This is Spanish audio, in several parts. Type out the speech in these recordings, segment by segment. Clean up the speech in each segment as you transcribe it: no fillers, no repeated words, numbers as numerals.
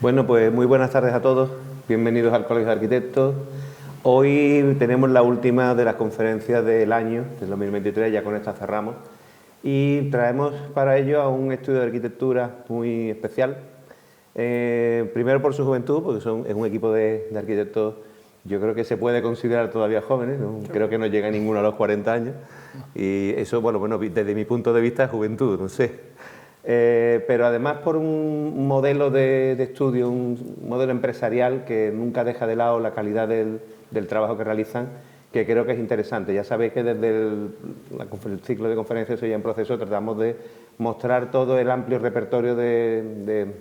Bueno, pues muy buenas tardes a todos. Bienvenidos al Colegio de Arquitectos. Hoy tenemos la última de las conferencias del año, del 2023, ya con esta cerramos. Y traemos para ello a un estudio de arquitectura muy especial. Primero por su juventud, porque es un equipo de arquitectos, yo creo que se puede considerar todavía jóvenes, ¿no? Creo que no llega ninguno a los 40 años. Y eso, bueno, desde mi punto de vista es juventud, no sé. Pero además por un modelo de estudio, un modelo empresarial que nunca deja de lado la calidad del trabajo que realizan, que creo que es interesante. Ya sabéis que desde el ciclo de conferencias Hoy en Proceso tratamos de mostrar todo el amplio repertorio de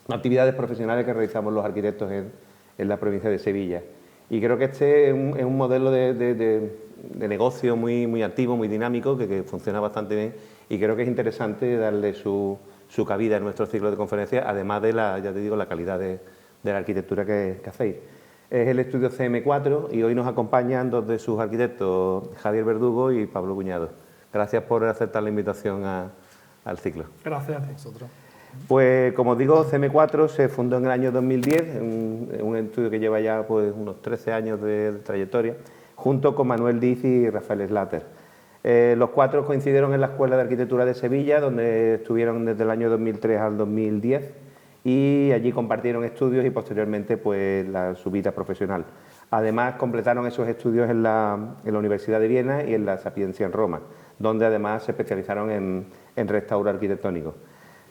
actividades profesionales que realizamos los arquitectos en la provincia de Sevilla. Y creo que este es un modelo de negocio muy activo, muy dinámico, que funciona bastante bien, y creo que es interesante darle su cabida en nuestro ciclo de conferencias, además de ya te digo, la calidad de la arquitectura que hacéis. Es el estudio CM4 y hoy nos acompañan dos de sus arquitectos, Javier Verdugo y Pablo Cuñado. Gracias por aceptar la invitación al ciclo. Gracias a nosotros. Pues como digo, CM4 se fundó en el año 2010, un estudio que lleva ya pues, unos 13 años de trayectoria, junto con Manuel Diz y Rafael Slater. Los cuatro coincidieron en la Escuela de Arquitectura de Sevilla, donde estuvieron desde el año 2003 al 2010, y allí compartieron estudios y posteriormente pues, su vida profesional. Además, completaron esos estudios en la Universidad de Viena y en la Sapienza en Roma, donde además se especializaron en restauro arquitectónico.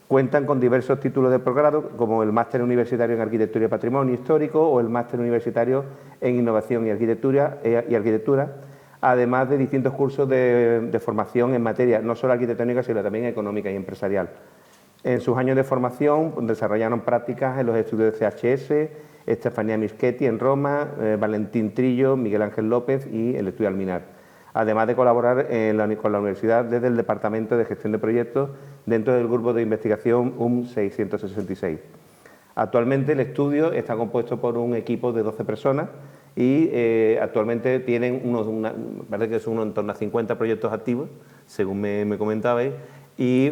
Cuentan con diversos títulos de posgrado, como el Máster Universitario en Arquitectura y Patrimonio Histórico o el Máster Universitario en Innovación y Arquitectura, además de distintos cursos de formación en materia no solo arquitectónica, sino también económica y empresarial. En sus años de formación desarrollaron prácticas en los estudios de CHS, Estefanía Mischetti en Roma, Valentín Trillo, Miguel Ángel López y el Estudio Alminar, además de colaborar con la universidad desde el Departamento de Gestión de Proyectos dentro del grupo de investigación UM 666. Actualmente el estudio está compuesto por un equipo de 12 personas y actualmente tienen parece que son en torno a 50 proyectos activos, según me comentabais, y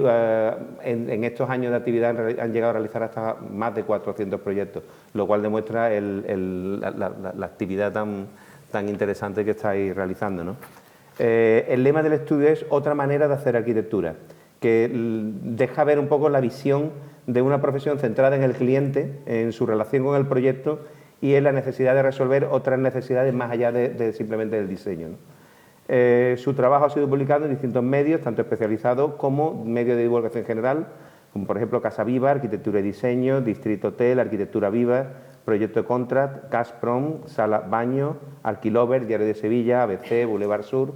en estos años de actividad han llegado a realizar hasta más de 400 proyectos, lo cual demuestra la actividad tan interesante que estáis realizando, ¿no? El lema del estudio es otra manera de hacer arquitectura, que deja ver un poco la visión de una profesión centrada en el cliente, en su relación con el proyecto y en la necesidad de resolver otras necesidades más allá de simplemente del diseño, ¿no? Su trabajo ha sido publicado en distintos medios, tanto especializados como medios de divulgación general, como por ejemplo Casa Viva, Arquitectura y Diseño, Distrito Hotel, Arquitectura Viva, Proyecto Contract, Casprom, Sala Baño, Arquilover, Diario de Sevilla, ABC, Boulevard Sur.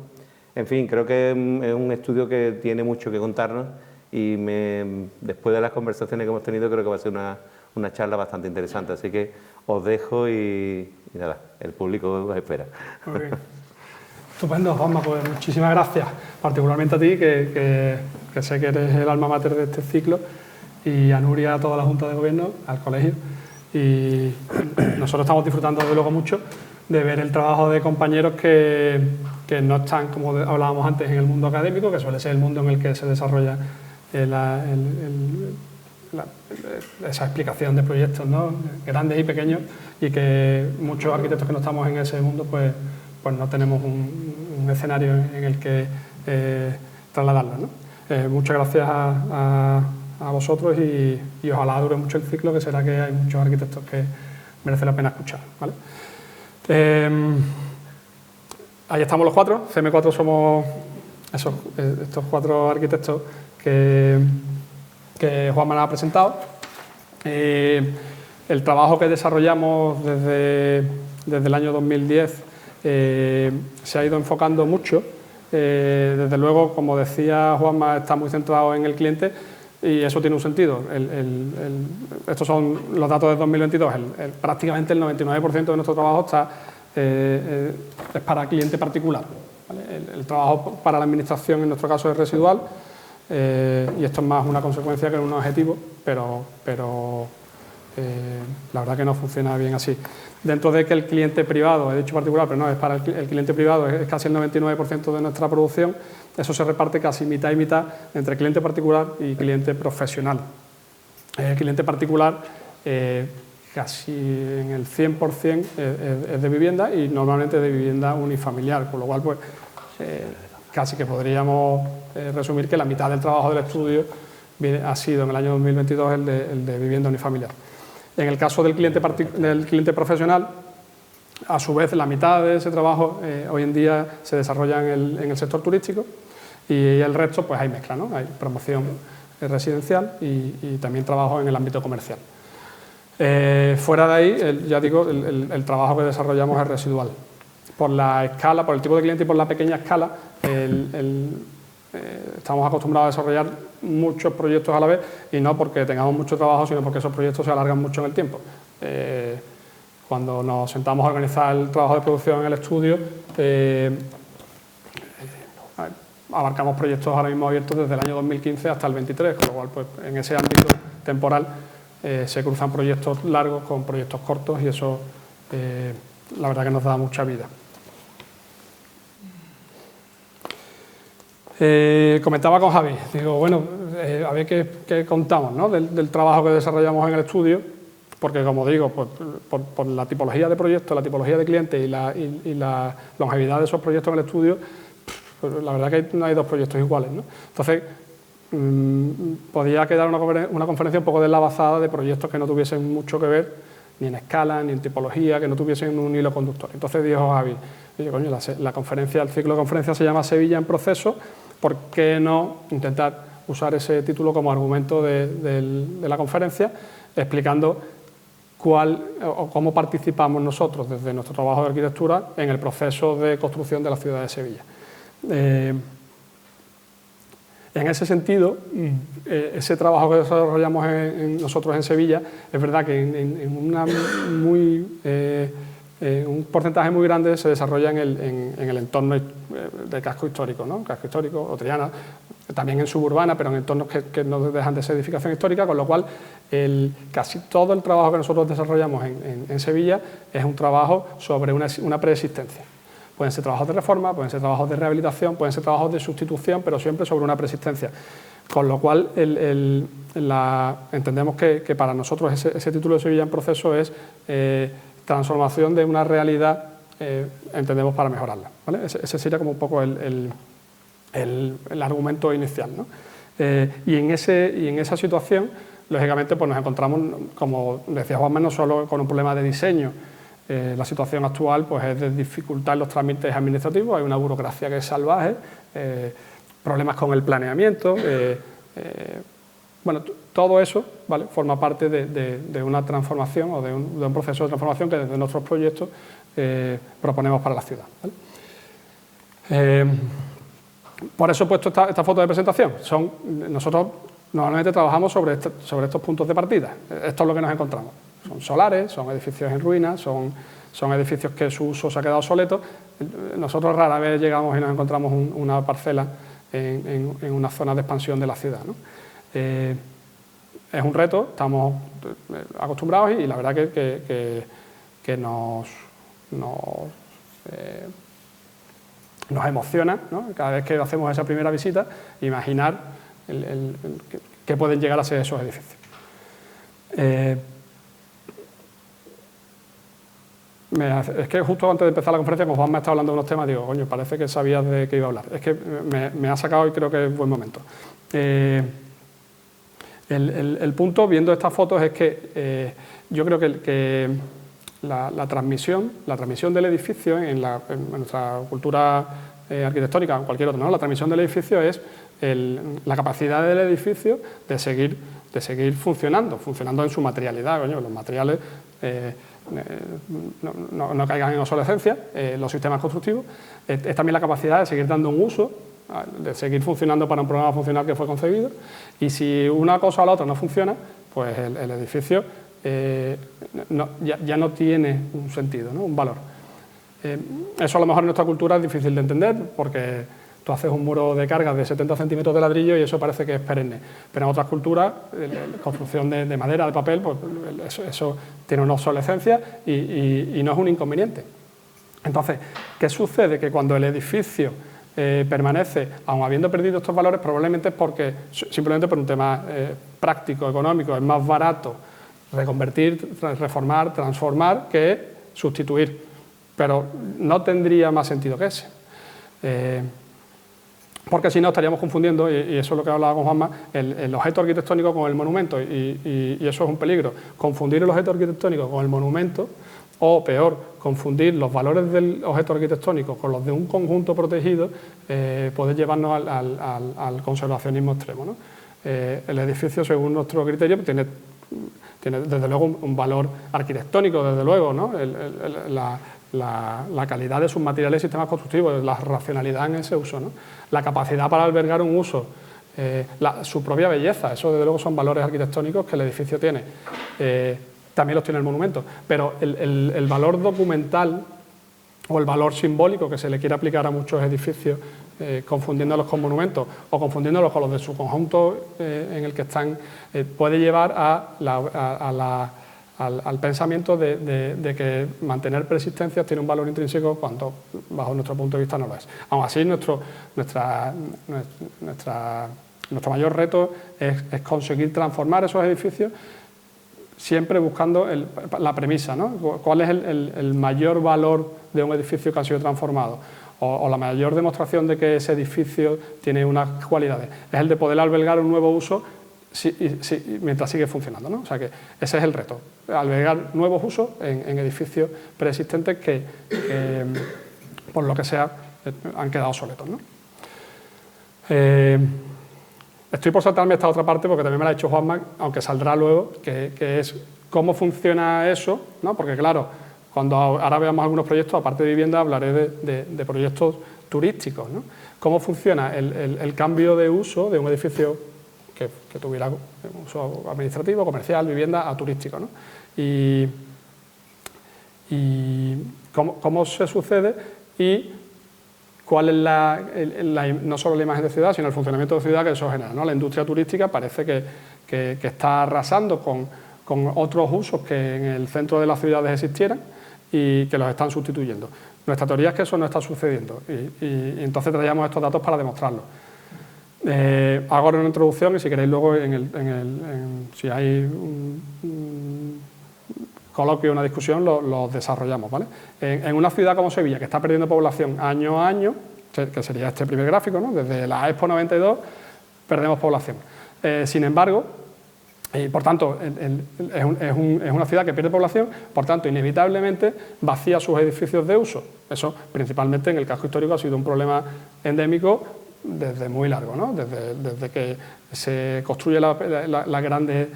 En fin, creo que es un estudio que tiene mucho que contarnos y después de las conversaciones que hemos tenido creo que va a ser una charla bastante interesante. Así que os dejo y nada, el público os espera. Muy bien. Estupendo, Juanma, pues muchísimas gracias, particularmente a ti, que sé que eres el alma mater de este ciclo, y a Nuria, a toda la Junta de Gobierno, al colegio. Y nosotros estamos disfrutando desde luego mucho de ver el trabajo de compañeros que no están, como hablábamos antes, en el mundo académico, que suele ser el mundo en el que se desarrolla esa explicación de proyectos, ¿no? Grandes y pequeños, y que muchos arquitectos que no estamos en ese mundo pues no tenemos un escenario en el que trasladarlo, ¿no? Muchas gracias a vosotros y ojalá dure mucho el ciclo, que será que hay muchos arquitectos que merece la pena escuchar, ¿vale? Ahí estamos los cuatro. CM4 somos estos cuatro arquitectos que Juanma nos ha presentado. El trabajo que desarrollamos desde el año 2010 se ha ido enfocando mucho. Desde luego, como decía Juanma, está muy centrado en el cliente y eso tiene un sentido. Estos son los datos de 2022. Prácticamente el 99% de nuestro trabajo es para cliente particular, ¿vale? El trabajo para la administración en nuestro caso es residual y esto es más una consecuencia que un objetivo, pero la verdad que no funciona bien así. Dentro de que el cliente privado, he dicho particular, pero no, es para el cliente privado, es casi el 99% de nuestra producción, eso se reparte casi mitad y mitad entre cliente particular y cliente profesional. El cliente particular casi en el 100% es de vivienda y normalmente de vivienda unifamiliar, con lo cual pues, casi que podríamos resumir que la mitad del trabajo del estudio ha sido en el año 2022 el de vivienda unifamiliar. En el caso del cliente profesional, a su vez la mitad de ese trabajo hoy en día se desarrolla en el sector turístico y el resto pues hay mezcla, ¿no? Hay promoción residencial y también trabajo en el ámbito comercial. Fuera de ahí, ya digo, el trabajo que desarrollamos es residual. Por la escala, por el tipo de cliente y por la pequeña escala, estamos acostumbrados a desarrollar muchos proyectos a la vez y no porque tengamos mucho trabajo, sino porque esos proyectos se alargan mucho en el tiempo. Cuando nos sentamos a organizar el trabajo de producción en el estudio, abarcamos proyectos ahora mismo abiertos desde el año 2015 hasta el 23, con lo cual pues, en ese ámbito temporal se cruzan proyectos largos con proyectos cortos y eso la verdad que nos da mucha vida. Comentaba con Javi, digo, bueno, a ver qué contamos, ¿no? del trabajo que desarrollamos en el estudio, porque como digo, pues, por la tipología de proyectos, la tipología de clientes y la longevidad de esos proyectos en el estudio, pues, la verdad que no hay dos proyectos iguales, ¿no? Entonces, podía quedar una conferencia un poco deslavazada de proyectos que no tuviesen mucho que ver, ni en escala, ni en tipología, que no tuviesen un hilo conductor. Entonces dijo Javi, oye, coño, la conferencia, el ciclo de conferencias se llama Sevilla en proceso, ¿por qué no intentar usar ese título como argumento de la conferencia, explicando cómo participamos nosotros desde nuestro trabajo de arquitectura en el proceso de construcción de la ciudad de Sevilla? En ese sentido, ese trabajo que desarrollamos nosotros en Sevilla, es verdad que un porcentaje muy grande se desarrolla en el entorno del casco histórico, ¿no? Casco histórico, o Triana, también en suburbana, pero en entornos que no dejan de ser edificación histórica, con lo cual casi todo el trabajo que nosotros desarrollamos en Sevilla es un trabajo sobre una preexistencia. Pueden ser trabajos de reforma, pueden ser trabajos de rehabilitación, pueden ser trabajos de sustitución, pero siempre sobre una preexistencia. Con lo cual, entendemos que para nosotros ese título de Sevilla en proceso es transformación de una realidad, entendemos, para mejorarla, ¿vale? Ese sería como un poco el argumento inicial, ¿no? Y en esa situación, lógicamente, pues nos encontramos, como decía Juanma, no solo con un problema de diseño. La situación actual pues, es de dificultad en los trámites administrativos, hay una burocracia que es salvaje, problemas con el planeamiento, bueno, todo eso, ¿vale?, forma parte de una transformación o de un proceso de transformación que desde nuestros proyectos proponemos para la ciudad, ¿vale? Por eso he puesto esta foto de presentación. Nosotros normalmente trabajamos sobre estos puntos de partida. Esto es lo que nos encontramos. Son solares, son edificios en ruinas, son edificios que su uso se ha quedado obsoleto. Nosotros rara vez llegamos y nos encontramos una parcela en una zona de expansión de la ciudad, ¿no? Es un reto, estamos acostumbrados y la verdad que nos emociona, ¿no? Cada vez que hacemos esa primera visita, imaginar qué pueden llegar a ser esos edificios. Es que justo antes de empezar la conferencia, como Juan me ha estado hablando de unos temas, digo, coño, parece que sabías de qué iba a hablar. Es que me ha sacado y creo que es buen momento. El punto, viendo estas fotos, es que yo creo que la transmisión del edificio en nuestra cultura arquitectónica o cualquier otra, ¿no? La transmisión del edificio es la capacidad del edificio de seguir funcionando en su materialidad. Coño, los materiales no caigan en obsolescencia, los sistemas constructivos. Es también la capacidad de seguir dando un uso, de seguir funcionando para un programa funcional que fue concebido, y si una cosa o la otra no funciona, pues el edificio ya no tiene un sentido, ¿no? Un valor. Eso a lo mejor en nuestra cultura es difícil de entender, porque tú haces un muro de carga de 70 centímetros de ladrillo y eso parece que es perenne, pero en otras culturas, la construcción de madera, de papel, pues eso tiene una obsolescencia y no es un inconveniente. Entonces, ¿qué sucede? Que cuando el edificio permanece, aun habiendo perdido estos valores, probablemente es porque, simplemente por un tema práctico, económico, es más barato reconvertir, reformar, transformar, que sustituir. Pero no tendría más sentido que ese. Porque si no estaríamos confundiendo, y eso es lo que hablaba con Juanma, el objeto arquitectónico con el monumento, y eso es un peligro. Confundir el objeto arquitectónico con el monumento, o peor, confundir los valores del objeto arquitectónico con los de un conjunto protegido, puede llevarnos al conservacionismo extremo, ¿no? El edificio, según nuestro criterio, tiene desde luego un valor arquitectónico, desde luego, ¿no? La calidad de sus materiales y sistemas constructivos, la racionalidad en ese uso, ¿no? La capacidad para albergar un uso, su propia belleza, eso desde luego son valores arquitectónicos que el edificio tiene. También los tiene el monumento, pero el valor documental o el valor simbólico que se le quiere aplicar a muchos edificios, confundiéndolos con monumentos o confundiéndolos con los de su conjunto en el que están, puede llevar al pensamiento de que mantener persistencias tiene un valor intrínseco cuando bajo nuestro punto de vista no lo es. Aún así, nuestro mayor reto es conseguir transformar esos edificios siempre buscando la premisa, ¿no? ¿Cuál es el mayor valor de un edificio que ha sido transformado? O la mayor demostración de que ese edificio tiene unas cualidades. Es el de poder albergar un nuevo uso mientras sigue funcionando, ¿no? O sea que ese es el reto, albergar nuevos usos en edificios preexistentes que por lo que sea, han quedado obsoletos, ¿no? Estoy por saltarme esta otra parte porque también me la ha dicho Juanma, aunque saldrá luego, que es cómo funciona eso, ¿no? Porque claro, cuando ahora veamos algunos proyectos, aparte de vivienda, hablaré de proyectos turísticos, ¿no? Cómo funciona el cambio de uso de un edificio que tuviera uso administrativo, comercial, vivienda, a turístico, ¿no? Y cómo se sucede y cuál es no solo la imagen de ciudad, sino el funcionamiento de ciudad que eso genera, ¿no? La industria turística parece que está arrasando con otros usos que en el centro de las ciudades existieran y que los están sustituyendo. Nuestra teoría es que eso no está sucediendo y entonces traíamos estos datos para demostrarlo. Hago ahora una introducción y si queréis luego si hay un coloquio, una discusión, lo desarrollamos, ¿vale? En una ciudad como Sevilla, que está perdiendo población año a año, que sería este primer gráfico, ¿no? Desde la Expo 92 perdemos población. Sin embargo, y por tanto, es una ciudad que pierde población, por tanto, inevitablemente vacía sus edificios de uso. Eso, principalmente en el casco histórico, ha sido un problema endémico desde muy largo, ¿no? Desde que se construye los grandes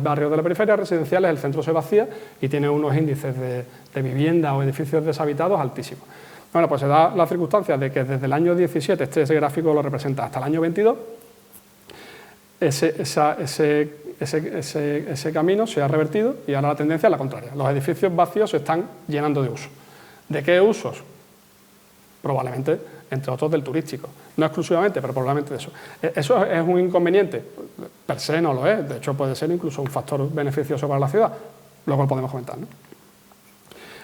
barrios de la periferia residenciales, el centro se vacía y tiene unos índices de vivienda o edificios deshabitados altísimos. Bueno, pues se da la circunstancia de que desde el año 17, ese gráfico lo representa, hasta el año 22, ese camino se ha revertido y ahora la tendencia es la contraria. Los edificios vacíos se están llenando de usos. ¿De qué usos? Probablemente, entre otros, del turístico. No exclusivamente, pero probablemente de eso. ¿Eso es un inconveniente? Per se no lo es. De hecho, puede ser incluso un factor beneficioso para la ciudad. Luego lo podemos comentar, ¿no?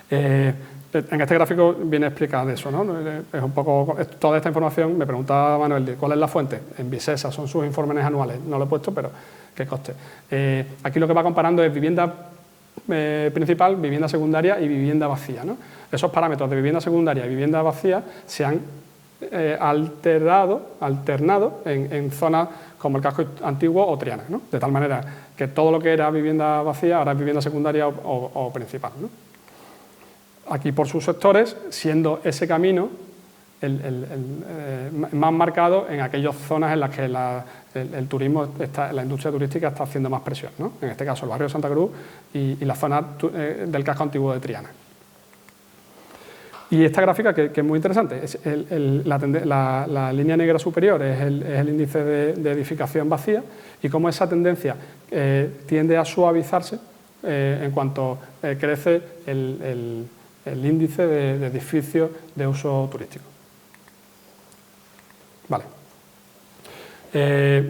En este gráfico viene explicado eso, ¿no? Es un poco toda esta información. Me preguntaba Manuel, ¿cuál es la fuente? En Visesa, son sus informes anuales. No lo he puesto, pero que conste. Aquí lo que va comparando es vivienda principal, vivienda secundaria y vivienda vacía, ¿no? Esos parámetros de vivienda secundaria y vivienda vacía se han alternado en zonas como el casco antiguo o Triana, ¿no? De tal manera que todo lo que era vivienda vacía ahora es vivienda secundaria o principal, ¿no? Aquí por sus sectores, siendo ese camino más marcado en aquellas zonas en las que el turismo, la industria turística está haciendo más presión, ¿no? En este caso el barrio de Santa Cruz y la zona del casco antiguo de Triana. Y esta gráfica, que es muy interesante, es la línea negra superior es el índice de edificación vacía y cómo esa tendencia tiende a suavizarse en cuanto crece el índice de edificios de uso turístico. Vale.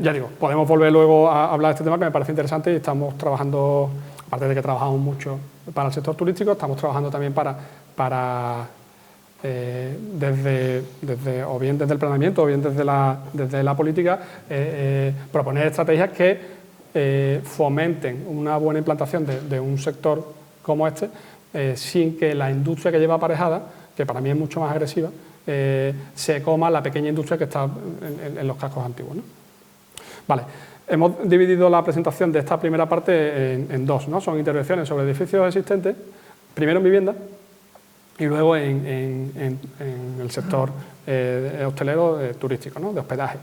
Ya digo, podemos volver luego a hablar de este tema que me parece interesante y estamos trabajando, aparte de que trabajamos mucho para el sector turístico, estamos trabajando también o bien desde el planeamiento o bien desde la política, proponer estrategias que fomenten una buena implantación de un sector como este, sin que la industria que lleva aparejada, que para mí es mucho más agresiva, se coma la pequeña industria que está en los cascos antiguos, ¿no? Vale, hemos dividido la presentación de esta primera parte en dos, ¿no? Son intervenciones sobre edificios existentes, primero en vivienda y luego en el sector hostelero turístico, ¿no? De hospedaje.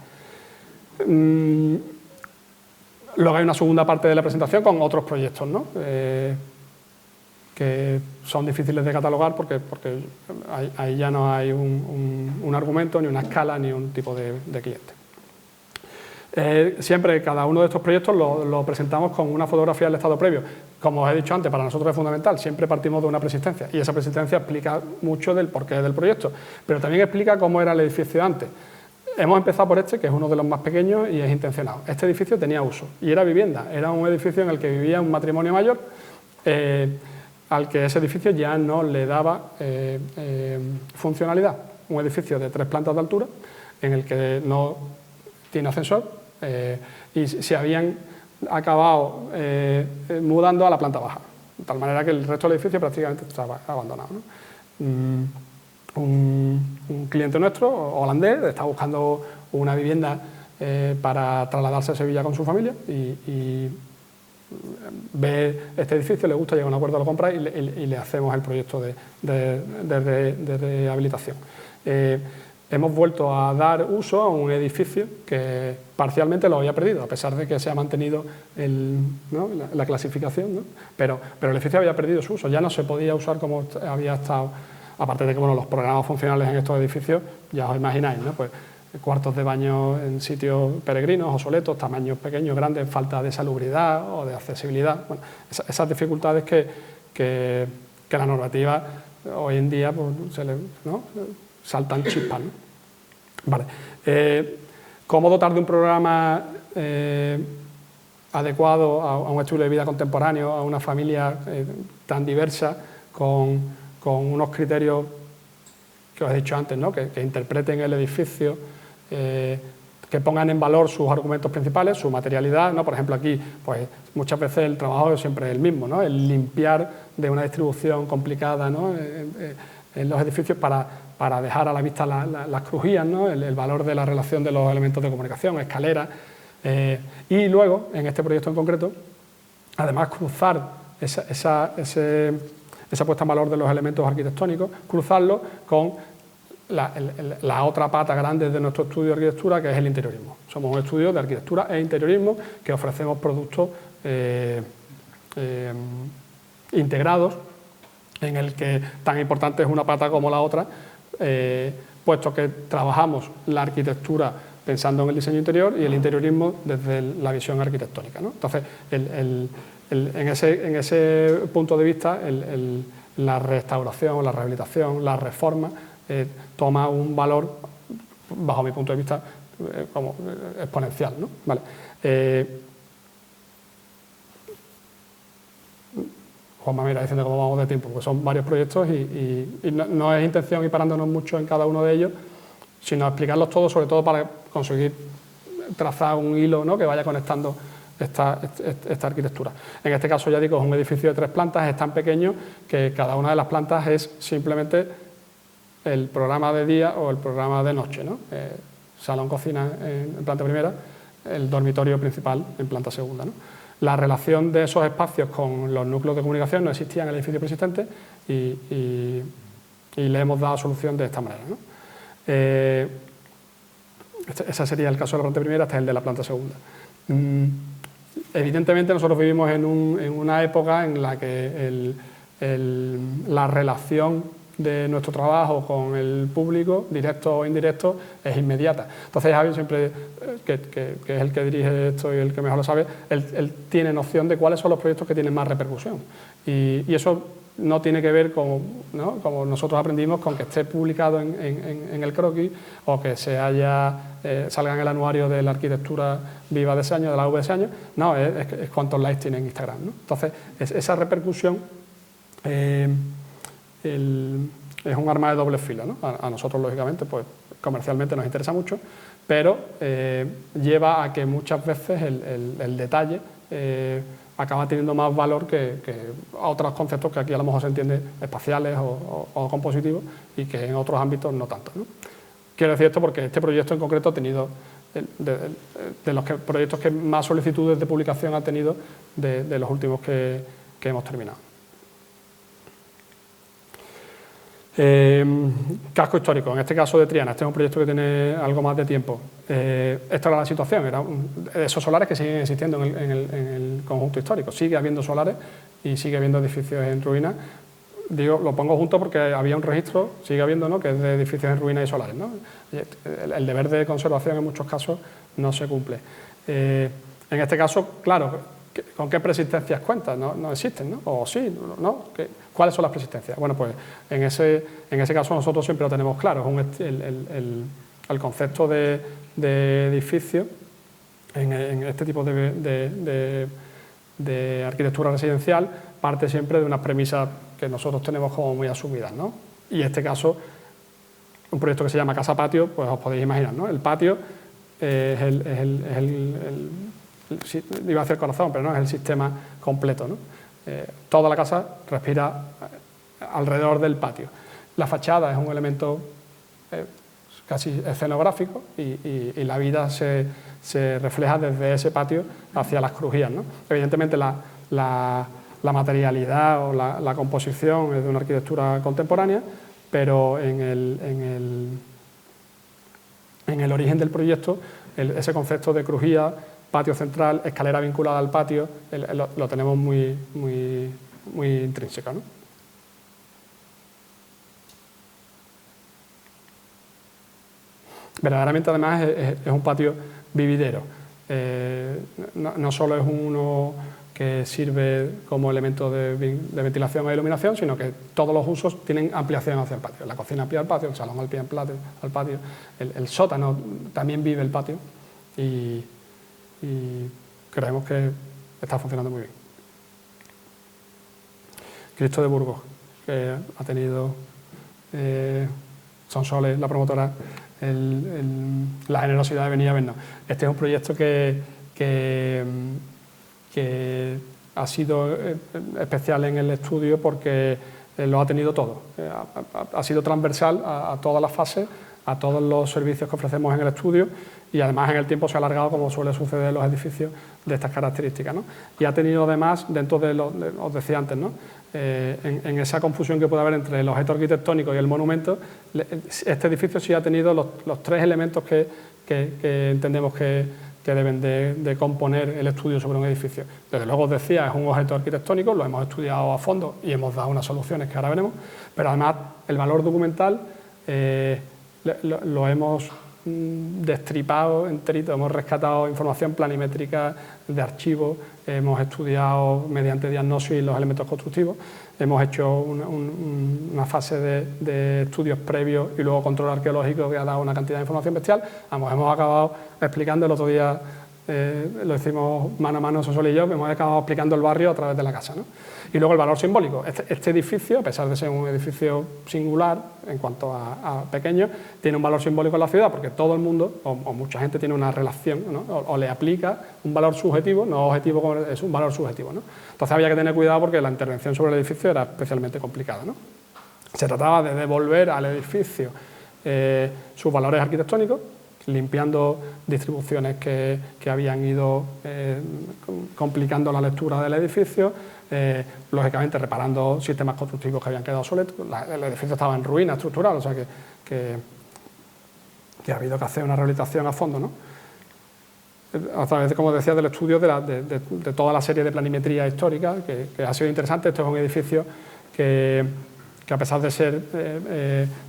Luego hay una segunda parte de la presentación con otros proyectos, ¿no? Que son difíciles de catalogar porque ahí ya no hay un argumento, ni una escala, ni un tipo de cliente. Siempre cada uno de estos proyectos lo presentamos con una fotografía del estado previo. Como os he dicho antes, para nosotros es fundamental, siempre partimos de una preexistencia y esa preexistencia explica mucho del porqué del proyecto, pero también explica cómo era el edificio antes. Hemos empezado por este, que es uno de los más pequeños y es intencionado. Este edificio tenía uso y era vivienda, era un edificio en el que vivía un matrimonio mayor, al que ese edificio ya no le daba funcionalidad. Un edificio de 3 plantas de altura, en el que no tiene ascensor, y se habían acabado mudando a la planta baja, de tal manera que el resto del edificio prácticamente estaba abandonado, ¿no? Un cliente nuestro, holandés, está buscando una vivienda para trasladarse a Sevilla con su familia y ve este edificio, le gusta, llega a un acuerdo, lo compra y le hacemos el proyecto de rehabilitación. Hemos vuelto a dar uso a un edificio que parcialmente lo había perdido, a pesar de que se ha mantenido la clasificación, ¿no? Pero el edificio había perdido su uso, ya no se podía usar como había estado, aparte de que los programas funcionales en estos edificios, ya os imagináis, ¿no? Pues cuartos de baño en sitios peregrinos, obsoletos, tamaños pequeños, grandes, falta de salubridad o de accesibilidad. Bueno, esas dificultades que la normativa hoy en día pues, saltan chispas, ¿no? Vale. ¿Cómo dotar de un programa adecuado a un estilo de vida contemporáneo, a una familia tan diversa, con unos criterios que os he dicho antes, ¿no? que interpreten el edificio, que pongan en valor sus argumentos principales, su materialidad, ¿no? Por ejemplo, aquí pues, muchas veces el trabajo es siempre el mismo, ¿no? El limpiar de una distribución complicada, ¿no? En los edificios para dejar a la vista las crujías, ¿no? El valor de la relación de los elementos de comunicación, escaleras, y luego, en este proyecto en concreto, además cruzar esa puesta en valor de los elementos arquitectónicos, cruzarlo con la otra pata grande de nuestro estudio de arquitectura, que es el interiorismo. Somos un estudio de arquitectura e interiorismo que ofrecemos productos integrados, en el que tan importante es una pata como la otra, puesto que trabajamos la arquitectura pensando en el diseño interior y el interiorismo desde la visión arquitectónica, ¿no? Entonces, en ese punto de vista, la restauración, la rehabilitación, la reforma, toma un valor, bajo mi punto de vista, como exponencial, ¿no? Vale. Juanma mira diciendo cómo vamos de tiempo, porque son varios proyectos y no es intención ir parándonos mucho en cada uno de ellos, sino explicarlos todos, sobre todo para conseguir trazar un hilo, ¿no? Que vaya conectando esta arquitectura. En este caso, ya digo, es un edificio de 3 plantas, es tan pequeño que cada una de las plantas es simplemente el programa de día o el programa de noche, ¿no? Salón, cocina en planta primera, el dormitorio principal en planta segunda, ¿no? La relación de esos espacios con los núcleos de comunicación no existía en el edificio preexistente y le hemos dado solución de esta manera, ¿no? Ese sería el caso de la planta primera, este es el de la planta segunda. Evidentemente nosotros vivimos en una época en la que la relación de nuestro trabajo con el público, directo o indirecto, es inmediata. Entonces Javi siempre, que es el que dirige esto y el que mejor lo sabe, él tiene noción de cuáles son los proyectos que tienen más repercusión. Y eso no tiene que ver con, ¿no? Como nosotros aprendimos, con que esté publicado en el croquis o que salga en el anuario de la arquitectura viva de ese año, de la V de ese año. No, es cuántos likes tiene en Instagram, ¿no? Entonces, esa repercusión es un arma de doble filo, ¿no? A nosotros, lógicamente, pues comercialmente nos interesa mucho, pero lleva a que muchas veces el detalle acaba teniendo más valor que otros conceptos que aquí a lo mejor se entienden espaciales o compositivos y que en otros ámbitos no tanto, ¿no? Quiero decir esto porque este proyecto en concreto ha tenido, de los proyectos que más solicitudes de publicación ha tenido de los últimos que hemos terminado. Casco histórico, en este caso de Triana. Este es un proyecto que tiene algo más de tiempo. Esta era la situación, esos solares que siguen existiendo en el conjunto histórico. Sigue habiendo solares y sigue habiendo edificios en ruinas. Digo, lo pongo junto porque había un registro, sigue habiendo, ¿no?, que es de edificios en ruinas y solares, ¿no? El deber de conservación en muchos casos no se cumple. En este caso, claro, ¿con qué persistencias cuentas? No existen, ¿no? O sí, ¿no? ¿Cuáles son las persistencias? Bueno, pues en ese caso nosotros siempre lo tenemos claro. El concepto de edificio en este tipo de arquitectura residencial parte siempre de unas premisas que nosotros tenemos como muy asumidas, ¿no? Y en este caso, un proyecto que se llama Casa Patio, pues os podéis imaginar, ¿no? El patio es iba a decir corazón, pero no, es el sistema completo, ¿no? Toda la casa respira alrededor del patio. La fachada es un elemento casi escenográfico y la vida se refleja desde ese patio hacia las crujías, ¿no? Evidentemente la materialidad o la composición es de una arquitectura contemporánea, pero en el origen del proyecto ese concepto de crujía, patio central, escalera vinculada al patio, lo tenemos muy intrínseco, ¿no? Verdaderamente, además, es un patio vividero. No solo es uno que sirve como elemento de ventilación e iluminación, sino que todos los usos tienen ampliación hacia el patio. La cocina pie al patio, el salón al pie al patio, el sótano también vive el patio y creemos que está funcionando muy bien. Cristo de Burgos, que ha tenido Sonsoles, la promotora, la generosidad de venir a vernos. Este es un proyecto que ha sido especial en el estudio porque lo ha tenido todo. Ha sido transversal a todas las fases, a todos los servicios que ofrecemos en el estudio y además en el tiempo se ha alargado como suele suceder en los edificios de estas características, ¿no? Y ha tenido además, dentro de os decía antes, ¿no?, en esa confusión que puede haber entre el objeto arquitectónico y el monumento, este edificio sí ha tenido los tres elementos que entendemos que deben de componer el estudio sobre un edificio. Desde luego os decía, es un objeto arquitectónico, lo hemos estudiado a fondo y hemos dado unas soluciones que ahora veremos, pero además el valor documental lo hemos destripado enterito, hemos rescatado información planimétrica de archivos, hemos estudiado mediante diagnosis los elementos constructivos, hemos hecho una fase de estudios previos y luego control arqueológico que ha dado una cantidad de información bestial. Hemos acabado explicando el otro día, lo hicimos mano a mano Sonsoles y yo, hemos acabado explicando el barrio a través de la casa, ¿no? Y luego el valor simbólico. Este edificio, a pesar de ser un edificio singular en cuanto a pequeño, tiene un valor simbólico en la ciudad porque todo el mundo, o mucha gente, tiene una relación, ¿no? o le aplica un valor subjetivo, no objetivo, es un valor subjetivo, ¿no? Entonces había que tener cuidado porque la intervención sobre el edificio era especialmente complicada, ¿no? Se trataba de devolver al edificio sus valores arquitectónicos, limpiando distribuciones que habían ido complicando la lectura del edificio, lógicamente reparando sistemas constructivos que habían quedado obsoletos. El edificio estaba en ruina estructural, o sea que ha habido que hacer una rehabilitación a fondo, ¿no? A través, como decía, del estudio de toda la serie de planimetría histórica, que ha sido interesante. Esto es un edificio que a pesar de ser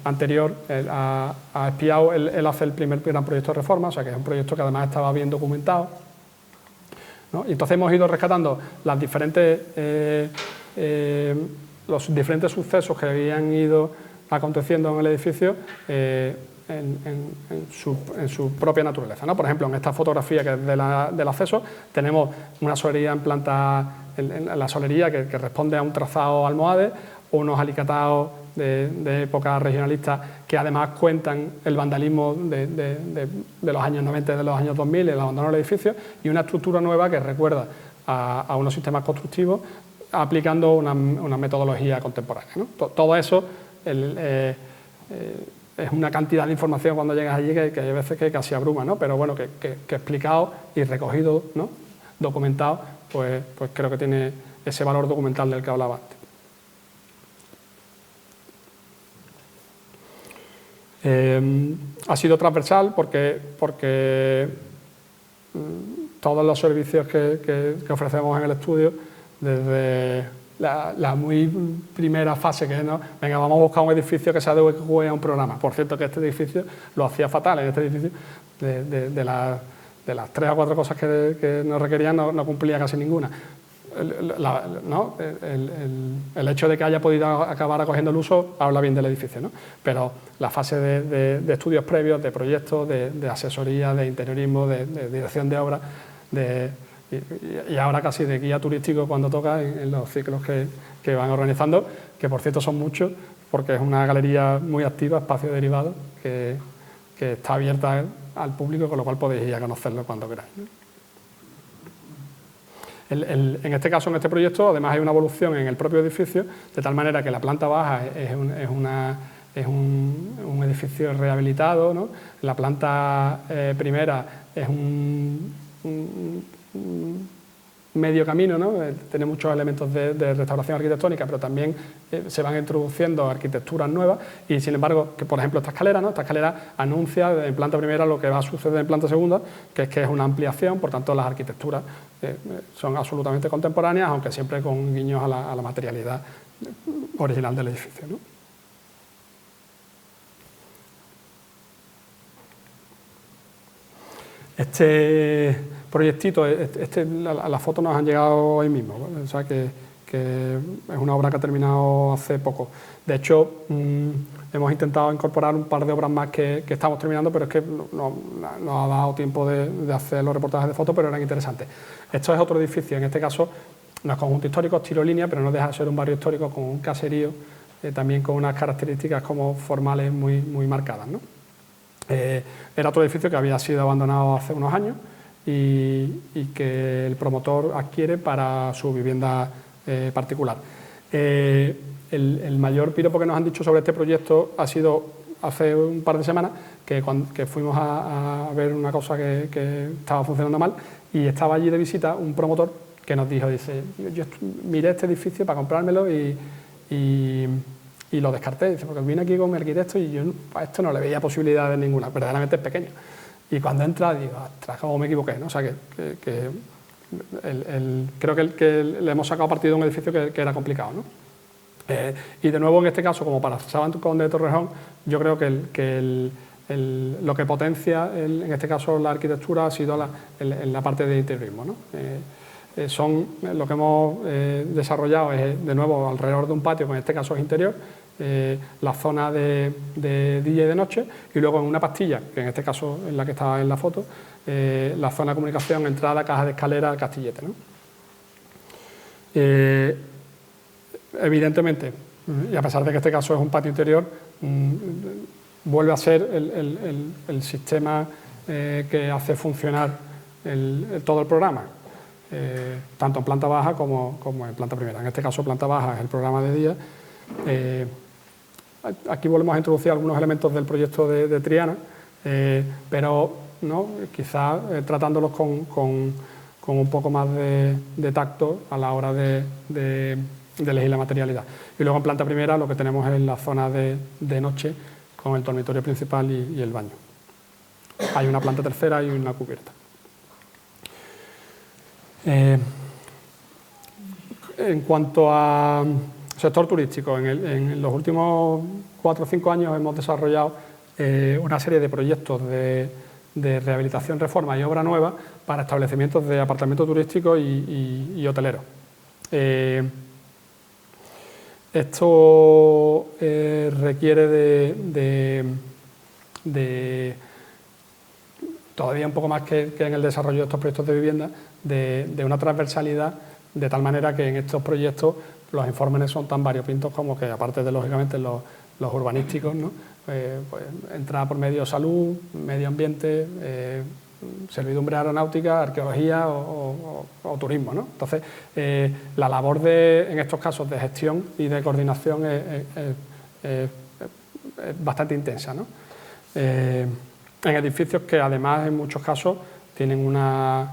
anterior a Espiao, él hace el primer gran proyecto de reforma, o sea que es un proyecto que además estaba bien documentado, ¿no? Y entonces hemos ido rescatando los diferentes sucesos que habían ido aconteciendo en el edificio en su propia naturaleza, ¿no? Por ejemplo, en esta fotografía que es del acceso, tenemos una solería en planta, en la solería que responde a un trazado almohade, unos alicatados de época regionalista que además cuentan el vandalismo de los años 90 y de los años 2000, el abandono del edificio, y una estructura nueva que recuerda a unos sistemas constructivos aplicando una metodología contemporánea, ¿no? Todo eso es una cantidad de información cuando llegas allí que hay veces que casi abruma, ¿no? Pero bueno, que explicado y recogido, ¿no? Documentado, pues creo que tiene ese valor documental del que hablaba antes. Ha sido transversal porque todos los servicios que ofrecemos en el estudio, desde la muy primera fase, que no, venga, vamos a buscar un edificio que se adecue a un programa. Por cierto, que este edificio lo hacía fatal. En este edificio, de las 3 o 4 cosas que nos requerían, no cumplía casi ninguna. El hecho de que haya podido acabar acogiendo el uso habla bien del edificio, ¿no? Pero la fase de estudios previos, de proyectos, de asesoría, de interiorismo, de dirección de obra, y ahora casi de guía turístico cuando toca en los ciclos que van organizando, que por cierto son muchos, porque es una galería muy activa, espacio derivado, que está abierta al público, con lo cual podéis ir a conocerlo cuando queráis, ¿no? En este caso, en este proyecto, además hay una evolución en el propio edificio, de tal manera que la planta baja es un edificio rehabilitado, ¿no? La planta primera es un medio camino, ¿no? Tiene muchos elementos de restauración arquitectónica, pero también se van introduciendo arquitecturas nuevas y, sin embargo, que por ejemplo esta escalera, ¿no? Esta escalera anuncia en planta primera lo que va a suceder en planta segunda, que es una ampliación, por tanto las arquitecturas son absolutamente contemporáneas, aunque siempre con guiños a la materialidad original del edificio, ¿no? Este proyectito, las fotos nos han llegado hoy mismo, ¿vale? O sea que es una obra que ha terminado hace poco. De hecho, hemos intentado incorporar un par de obras más que estamos terminando, pero es que no ha dado tiempo de hacer los reportajes de fotos, pero eran interesantes. Esto es otro edificio, en este caso no es conjunto histórico, es tiro línea, pero no deja de ser un barrio histórico con un caserío, también con unas características como formales muy marcadas, ¿no? Era otro edificio que había sido abandonado hace unos años y que el promotor adquiere para su vivienda particular. El mayor piropo que nos han dicho sobre este proyecto ha sido hace un par de semanas que fuimos a ver una cosa que estaba funcionando mal y estaba allí de visita un promotor que nos dijo, dice, yo miré este edificio para comprármelo y lo descarté, dice, porque vine aquí con mi arquitecto y yo a esto no le veía posibilidades ninguna, verdaderamente es pequeño. Y cuando entra digo, ostras, cómo me equivoqué, ¿no? O sea creo que le hemos sacado partido a un edificio que era complicado, ¿no? Y de nuevo en este caso, como para Sabán Conde de Torrejón, yo creo que lo que potencia en este caso la arquitectura ha sido la parte de interiorismo, ¿no? Lo que hemos desarrollado es de nuevo alrededor de un patio, que en este caso es interior, la zona de día y de noche, y luego en una pastilla, que en este caso es la que está en la foto, la zona de comunicación, entrada, caja de escalera, castillete, ¿no? Evidentemente, y a pesar de que este caso es un patio interior, vuelve a ser el sistema que hace funcionar todo el programa, tanto en planta baja como en planta primera. En este caso, planta baja es el programa de día. Aquí volvemos a introducir algunos elementos del proyecto de Triana, pero ¿no? Quizás tratándolos con un poco más de tacto a la hora de elegir la materialidad. Y luego en planta primera lo que tenemos es la zona de noche con el dormitorio principal y el baño. Hay una planta tercera y una cubierta. En cuanto a sector turístico, en los últimos 4 o 5 años hemos desarrollado una serie de proyectos de rehabilitación, reforma y obra nueva para establecimientos de apartamentos turísticos y hoteleros. Esto requiere de todavía un poco más que en el desarrollo de estos proyectos de vivienda, de una transversalidad, de tal manera que en estos proyectos los informes son tan variopintos como que, aparte de lógicamente los urbanísticos, ¿no? Pues entra por medio salud, medio ambiente, servidumbre aeronáutica, arqueología o turismo, ¿no? Entonces, la labor en estos casos de gestión y de coordinación es bastante intensa, ¿no? En edificios que además en muchos casos tienen una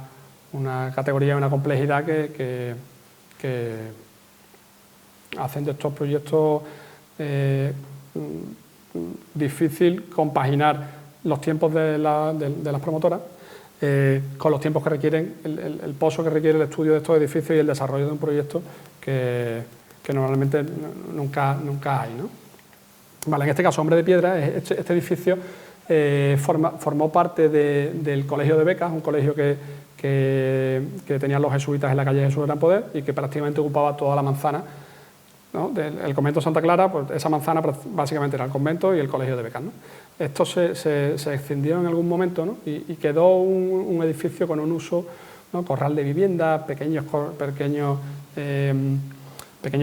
categoría y una complejidad que hacen de estos proyectos difícil compaginar los tiempos de las promotoras con los tiempos que requieren, el pozo que requiere el estudio de estos edificios y el desarrollo de un proyecto que normalmente nunca hay, ¿no? Vale, en este caso, Hombre de Piedra, este edificio formó parte del Colegio de Becas, un colegio que tenían los jesuitas en la calle Jesús Gran Poder y que prácticamente ocupaba toda la manzana, ¿no? El convento de Santa Clara, pues esa manzana básicamente era el convento y el Colegio de Becas, ¿no? Esto se extendió en algún momento, ¿no? y quedó un edificio con un uso, ¿no? Corral de vivienda, pequeños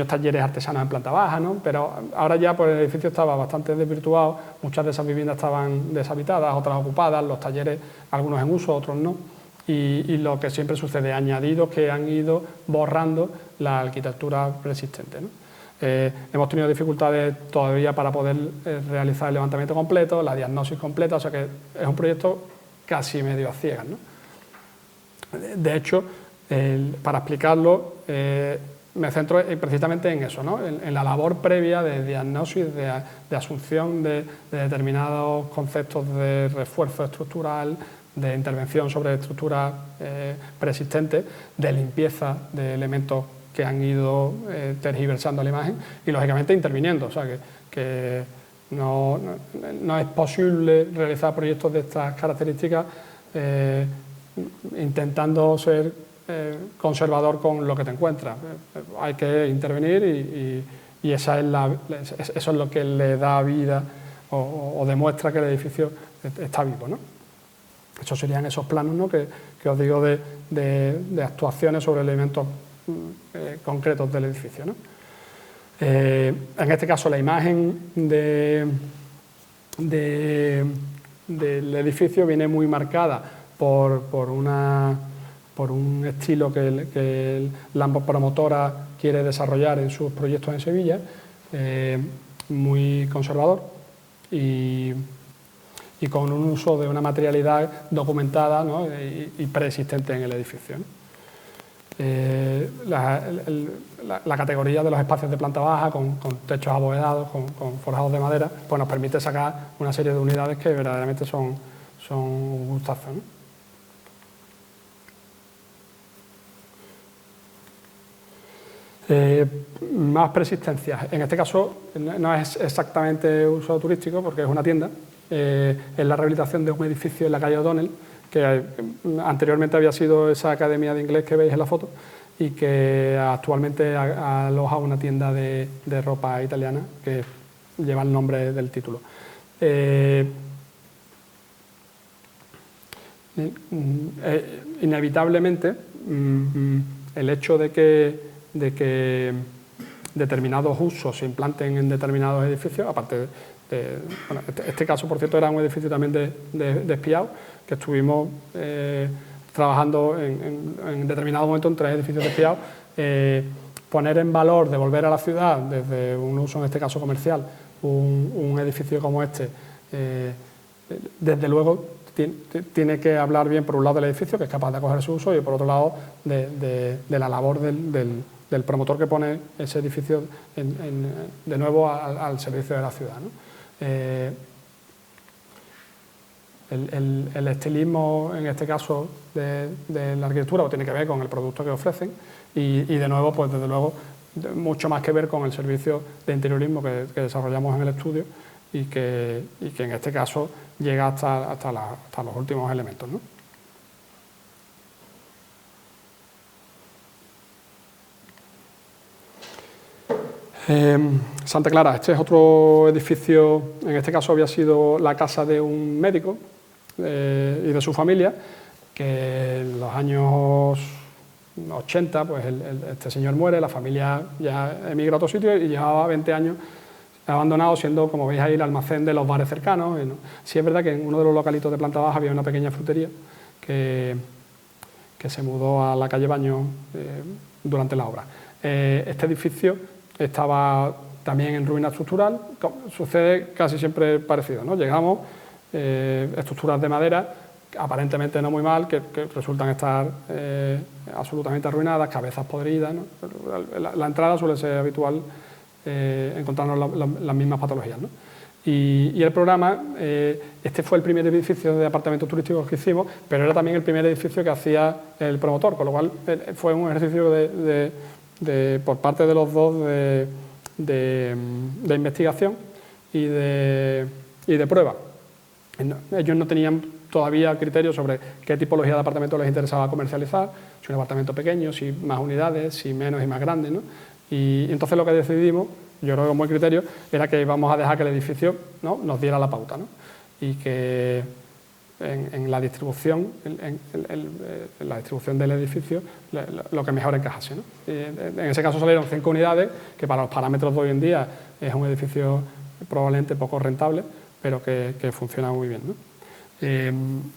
talleres artesanos en planta baja, ¿no? Pero ahora ya pues, el edificio estaba bastante desvirtuado, muchas de esas viviendas estaban deshabitadas, otras ocupadas, los talleres, algunos en uso, otros no, y lo que siempre sucede, añadidos que han ido borrando la arquitectura preexistente, ¿no? Hemos tenido dificultades todavía para poder realizar el levantamiento completo, la diagnosis completa, o sea que es un proyecto casi medio a ciegas, ¿no? De hecho, para explicarlo, me centro precisamente en eso, ¿no? En la labor previa de diagnosis, de asunción de determinados conceptos de refuerzo estructural, de intervención sobre estructuras preexistentes, de limpieza de elementos que han ido tergiversando la imagen y, lógicamente, interviniendo. O sea, que no es posible realizar proyectos de estas características intentando ser conservador con lo que te encuentras. Hay que intervenir y eso es lo que le da vida o demuestra que el edificio está vivo, ¿no? Esos serían esos planos, ¿no? que os digo de actuaciones sobre elementos concretos del edificio, ¿no? En este caso, la imagen del edificio viene muy marcada por un estilo que la promotora quiere desarrollar en sus proyectos en Sevilla, muy conservador y con un uso de una materialidad documentada, ¿no? y preexistente en el edificio, ¿no? La categoría de los espacios de planta baja con techos abovedados, con forjados de madera, pues nos permite sacar una serie de unidades que verdaderamente son un gustazo, ¿no? Más persistencias. En este caso no es exactamente uso turístico porque es una tienda, es la rehabilitación de un edificio en la calle O'Donnell que anteriormente había sido esa academia de inglés que veis en la foto y que actualmente aloja una tienda de ropa italiana que lleva el nombre del título. Inevitablemente el hecho de que determinados usos se implanten en determinados edificios, aparte bueno, este caso, por cierto, era un edificio también de Espiao, que estuvimos trabajando en determinado momento en 3 edificios de Espiao, poner en valor, devolver a la ciudad, desde un uso, en este caso comercial, un edificio como este, desde luego tiene que hablar bien, por un lado, del edificio, que es capaz de acoger su uso, y por otro lado, de la labor del promotor que pone ese edificio de nuevo al servicio de la ciudad, ¿no? El estilismo, en este caso, de la arquitectura, pues tiene que ver con el producto que ofrecen y de nuevo, pues desde luego, mucho más que ver con el servicio de interiorismo que desarrollamos en el estudio y que en este caso llega hasta los últimos elementos, ¿no? Santa Clara, este es otro edificio, en este caso había sido la casa de un médico y de su familia, que en los años 80, pues este señor muere, la familia ya emigra a otro sitio y llevaba 20 años abandonado, siendo, como veis ahí, el almacén de los bares cercanos. Sí es verdad que en uno de los localitos de planta baja había una pequeña frutería que se mudó a la calle Baños durante la obra. Este edificio estaba también en ruina estructural, sucede casi siempre parecido, ¿no? Llegamos, estructuras de madera, aparentemente no muy mal, que resultan estar absolutamente arruinadas, cabezas podridas, ¿no? La entrada suele ser habitual encontrarnos las mismas patologías, ¿no? Y el programa, este fue el primer edificio de apartamentos turísticos que hicimos, pero era también el primer edificio que hacía el promotor, con lo cual fue un ejercicio por parte de los dos de investigación y de prueba. Ellos no tenían todavía criterios sobre qué tipología de apartamentos les interesaba comercializar, si un apartamento pequeño, si más unidades, si menos y más grandes, ¿no? Y entonces lo que decidimos, yo creo que con buen criterio, era que íbamos a dejar que el edificio, ¿no?, nos diera la pauta, ¿no? Y que en la distribución, en la distribución del edificio, lo que mejor encajase, ¿no? En ese caso salieron 5 unidades, que para los parámetros de hoy en día es un edificio probablemente poco rentable, pero que funciona muy bien, ¿no? En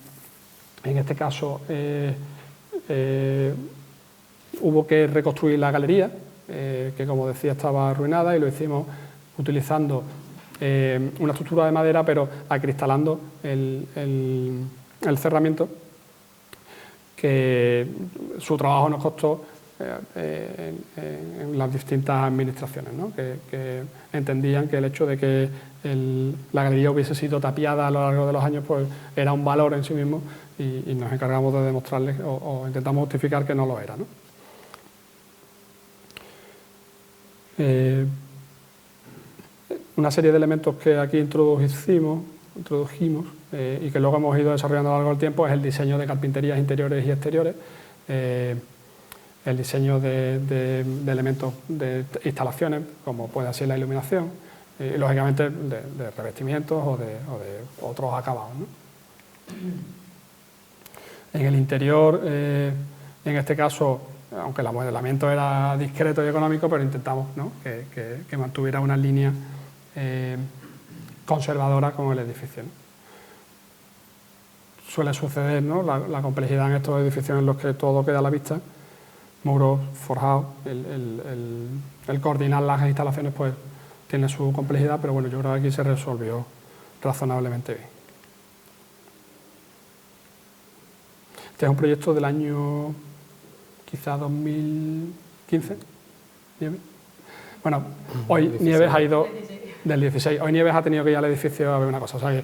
este caso hubo que reconstruir la galería, que como decía estaba arruinada, y lo hicimos utilizando una estructura de madera, pero acristalando el cerramiento, que su trabajo nos costó en las distintas administraciones, ¿no? que entendían que el hecho de que la galería hubiese sido tapiada a lo largo de los años, pues era un valor en sí mismo, y nos encargamos de demostrarles o intentamos justificar que no lo era, ¿no? Una serie de elementos que aquí introdujimos y que luego hemos ido desarrollando a lo largo del tiempo es el diseño de carpinterías interiores y exteriores, el diseño de elementos de instalaciones, como puede ser la iluminación, y lógicamente de revestimientos o de otros acabados, ¿no? En el interior, en este caso, aunque el amodelamiento era discreto y económico, pero intentamos, ¿no?, que mantuviera una línea conservadora con el edificio, ¿no? Suele suceder, ¿no?, la complejidad en estos edificios en los que todo queda a la vista, muros forjados, el coordinar las instalaciones pues tiene su complejidad, pero bueno, yo creo que aquí se resolvió razonablemente bien. Este es un proyecto del año quizá 2015, Nieves. Bueno, hoy Nieves ha ido del 16, hoy Nieves ha tenido que ir al edificio a ver una cosa, o sea que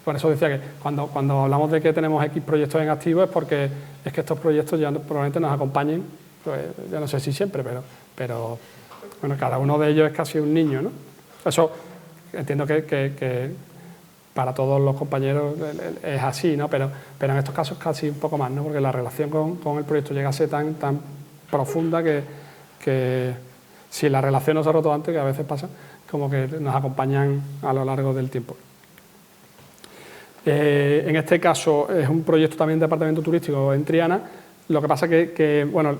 por eso decía que cuando hablamos de que tenemos X proyectos en activo es porque es que estos proyectos ya probablemente nos acompañen, pues, ya no sé si siempre, pero bueno, cada uno de ellos es casi un niño, ¿no? Eso entiendo que para todos los compañeros es así, ¿no? Pero en estos casos casi un poco más, ¿no? Porque la relación con el proyecto llega a ser tan profunda que si la relación no se ha roto antes, que a veces pasa, como que nos acompañan a lo largo del tiempo. En este caso es un proyecto también de apartamento turístico en Triana. Lo que pasa que bueno,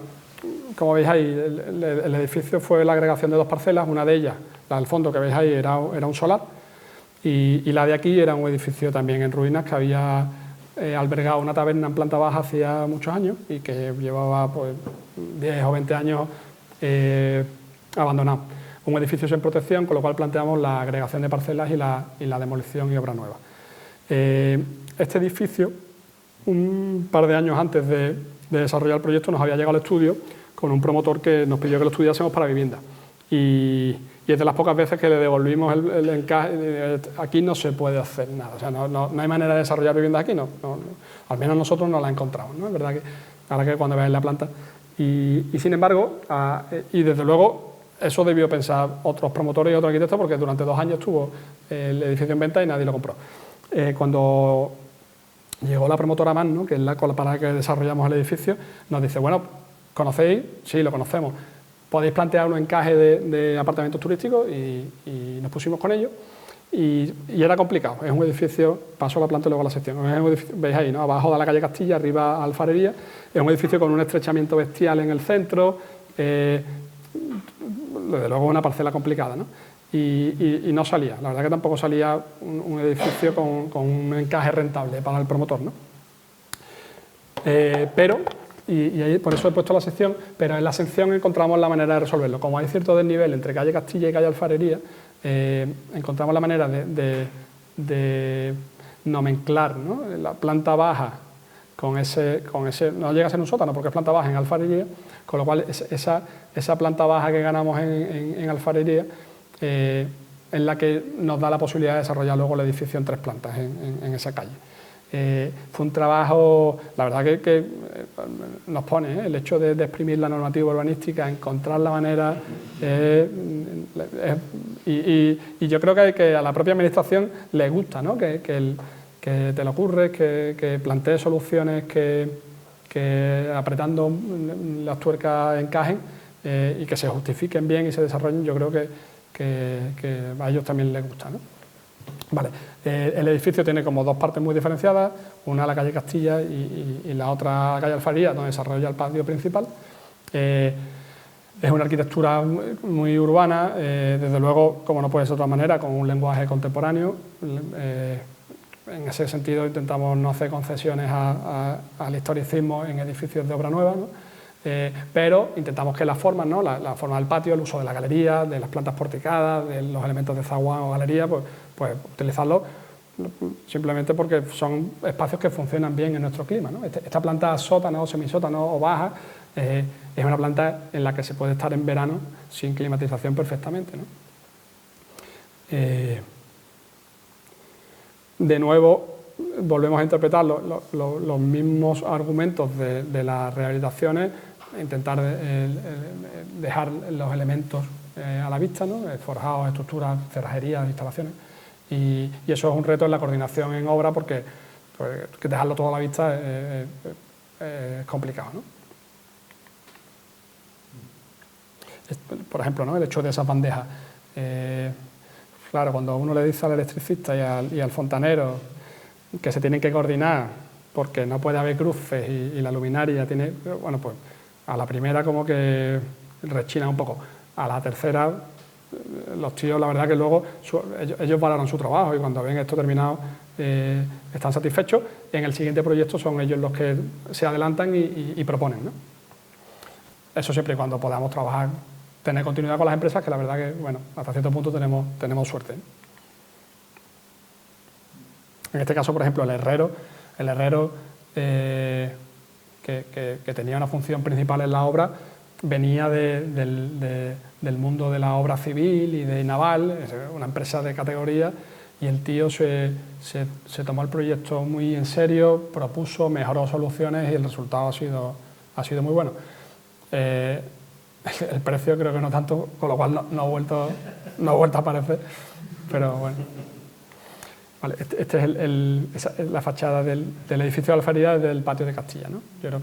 como veis ahí, el edificio fue la agregación de 2 parcelas, una de ellas, la del fondo que veis ahí, era un solar, y la de aquí era un edificio también en ruinas que había albergado una taberna en planta baja hacía muchos años y que llevaba pues 10 o 20 años abandonado. Un edificio sin protección, con lo cual planteamos la agregación de parcelas y la demolición y obra nueva. Este edificio, un par de años antes de desarrollar el proyecto, nos había llegado al estudio con un promotor que nos pidió que lo estudiásemos para vivienda. Y es de las pocas veces que le devolvimos el encaje. Aquí no se puede hacer nada, o sea, no hay manera de desarrollar viviendas aquí, no, al menos nosotros no la encontramos, ¿no? Es verdad que ahora que cuando veáis la planta. Y sin embargo, y desde luego, eso debió pensar otros promotores y otros arquitectos, porque durante 2 años estuvo el edificio en venta y nadie lo compró. Cuando llegó la promotora MAN, ¿no?, que es para la que desarrollamos el edificio, nos dice, bueno, ¿conocéis? Sí, lo conocemos. ¿Podéis plantear un encaje de apartamentos turísticos? Y nos pusimos con ellos. Y era complicado. Es un edificio, paso a la planta y luego a la sección. Es un edificio, veis ahí, ¿no?, abajo de la calle Castilla, arriba Alfarería. Es un edificio con un estrechamiento bestial en el centro. Desde luego una parcela complicada, ¿no? Y no salía, la verdad que tampoco salía un edificio con un encaje rentable para el promotor, ¿no? Pero, y ahí, por eso he puesto la sección, pero en la sección encontramos la manera de resolverlo. Como hay cierto desnivel entre calle Castilla y calle Alfarería, encontramos la manera de nomenclar, ¿no?, la planta baja con ese, no llega a ser un sótano porque es planta baja en Alfarería, con lo cual esa planta baja que ganamos en Alfarería es la que nos da la posibilidad de desarrollar luego el edificio en 3 plantas en esa calle. Fue un trabajo, la verdad que nos pone el hecho de exprimir la normativa urbanística, encontrar la manera, y yo creo que a la propia administración le gusta, ¿no?, que te lo ocurres, que plantees soluciones que apretando las tuercas encajen y que se justifiquen bien y se desarrollen. Yo creo que a ellos también les gusta, ¿no? Vale. El edificio tiene como 2 partes muy diferenciadas, una la calle Castilla y la otra la calle Alfarería, donde desarrolla el patio principal. Es una arquitectura muy urbana, desde luego, como no puede ser de otra manera, con un lenguaje contemporáneo. En ese sentido intentamos no hacer concesiones al historicismo en edificios de obra nueva, ¿no? Pero intentamos que las formas, ¿no?, la forma del patio, el uso de la galería, de las plantas porticadas, de los elementos de zaguán o galería, pues utilizarlos simplemente porque son espacios que funcionan bien en nuestro clima, ¿no? Esta planta sótano, semisótano o baja es una planta en la que se puede estar en verano sin climatización perfectamente, ¿no? De nuevo, volvemos a interpretar los mismos argumentos de las rehabilitaciones, intentar dejar los elementos a la vista, ¿no?, forjados, estructuras, cerrajerías, instalaciones, y eso es un reto en la coordinación en obra porque que dejarlo todo a la vista es complicado, ¿no? Por ejemplo, ¿no?, el hecho de esas bandejas. Claro, cuando uno le dice al electricista y al fontanero que se tienen que coordinar porque no puede haber cruces y la luminaria tiene... Bueno, pues a la primera como que rechina un poco. A la tercera, los tíos, la verdad que luego ellos valoran su trabajo y cuando ven esto terminado están satisfechos. En el siguiente proyecto son ellos los que se adelantan y proponen, ¿no? Eso siempre y cuando podamos trabajar, tener continuidad con las empresas, que la verdad que, bueno, hasta cierto punto tenemos suerte. En este caso, por ejemplo, el herrero que tenía una función principal en la obra, venía del mundo de la obra civil y de naval, es una empresa de categoría, y el tío se tomó el proyecto muy en serio, propuso, mejoró soluciones y el resultado ha sido muy bueno. El precio creo que no tanto, con lo cual no ha vuelto a aparecer, pero bueno. Vale, esta es la fachada del edificio de Alfarería del patio de Castilla, ¿no? Yo creo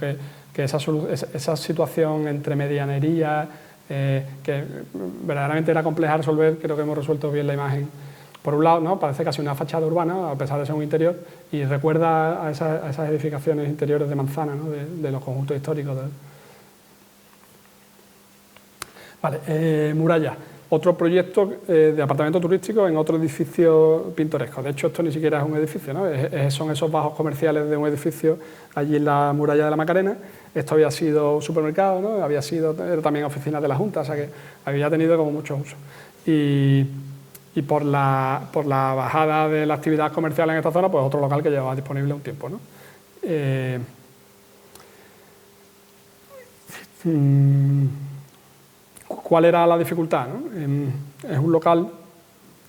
que esa situación entre medianería, que verdaderamente era compleja de resolver, creo que hemos resuelto bien la imagen. Por un lado, ¿no?, parece casi una fachada urbana, a pesar de ser un interior, y recuerda a esas edificaciones interiores de manzana, ¿no?, de los conjuntos históricos. Vale, muralla. Otro proyecto de apartamento turístico en otro edificio pintoresco. De hecho, esto ni siquiera es un edificio, ¿no? Son esos bajos comerciales de un edificio allí en la muralla de la Macarena. Esto había sido supermercado, ¿no? Era también oficina de la Junta, o sea que había tenido como muchos usos. Y por la bajada de la actividad comercial en esta zona, pues otro local que llevaba disponible un tiempo, ¿no? ¿Cuál era la dificultad, ¿no? Es un local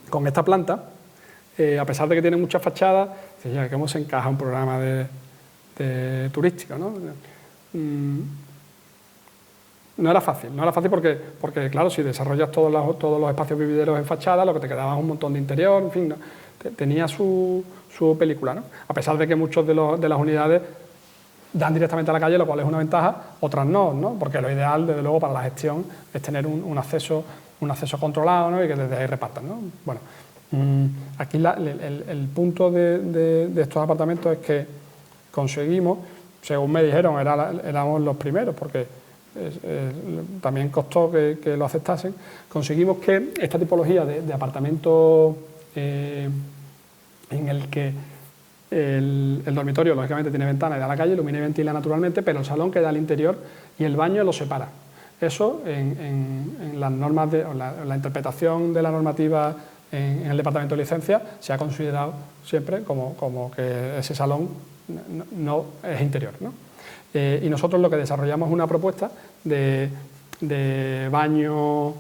con esta planta, a pesar de que tiene muchas fachadas, ¿cómo se encaja un programa de turístico, ¿no? No era fácil porque claro, si desarrollas todos los espacios vivideros en fachada, lo que te quedaba es un montón de interior, en fin, ¿no? Tenía su película, ¿no? A pesar de que muchos de las unidades dan directamente a la calle, lo cual es una ventaja, otras no, ¿no? Porque lo ideal, desde luego, para la gestión es tener un acceso controlado, ¿no?, y que desde ahí repartan, ¿no? Bueno, aquí el punto de estos apartamentos es que conseguimos, según me dijeron, éramos los primeros, porque también costó que lo aceptasen, conseguimos que esta tipología de apartamento en el que El dormitorio, lógicamente, tiene ventana y da a la calle, ilumina y ventila naturalmente, pero el salón queda al interior y el baño lo separa. Eso, en las normas o la interpretación de la normativa en el departamento de licencia, se ha considerado siempre como que ese salón no es interior, ¿no? Y nosotros lo que desarrollamos es una propuesta de baño.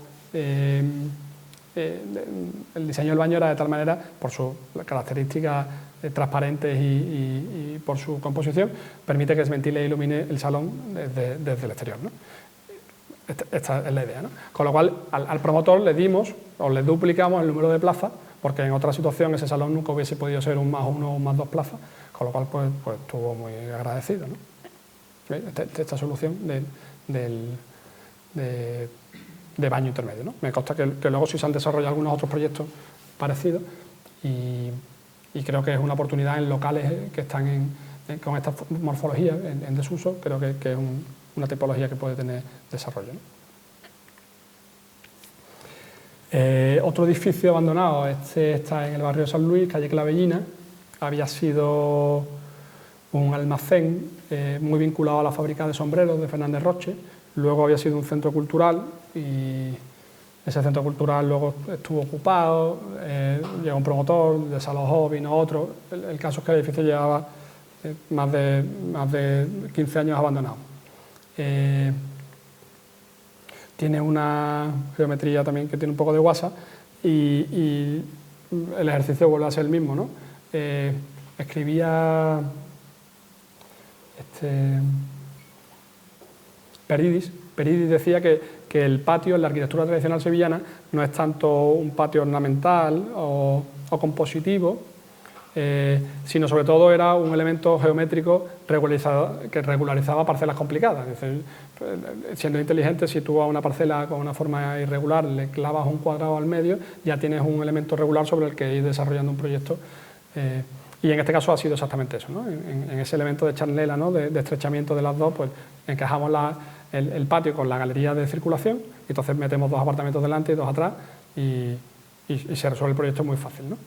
El diseño del baño era de tal manera, por sus características transparentes y por su composición, permite que se ventile e ilumine el salón desde el exterior, ¿no? Esta es la idea, ¿no? Con lo cual, al promotor le dimos o le duplicamos el número de plazas, porque en otra situación ese salón nunca hubiese podido ser un +1 o un +2 plazas, con lo cual pues estuvo muy agradecido, ¿no? Esta solución de baño intermedio, ¿no? Me consta que luego sí se han desarrollado algunos otros proyectos parecidos y creo que es una oportunidad en locales que están con esta morfología en desuso, creo que es una tipología que puede tener desarrollo, ¿no? Otro edificio abandonado, este está en el barrio de San Luis, calle Clavellina, había sido un almacén muy vinculado a la fábrica de sombreros de Fernández Roche, luego había sido un centro cultural y ese centro cultural luego estuvo ocupado, llegó un promotor, desalojó, vino otro. El caso es que el edificio llevaba más de 15 años abandonado. Tiene una geometría también que tiene un poco de guasa y el ejercicio vuelve a ser el mismo, ¿no? Escribía Peridis decía que el patio en la arquitectura tradicional sevillana no es tanto un patio ornamental o compositivo, sino sobre todo era un elemento geométrico que regularizaba parcelas complicadas. Es decir, siendo inteligente, si tú a una parcela con una forma irregular le clavas un cuadrado al medio, ya tienes un elemento regular sobre el que ir desarrollando un proyecto. Y en este caso ha sido exactamente eso, ¿no? En ese elemento de charnela, ¿no? de estrechamiento de las dos, pues encajamos el patio con la galería de circulación, y entonces metemos 2 apartamentos delante y 2 atrás y se resuelve el proyecto muy fácil, ¿no?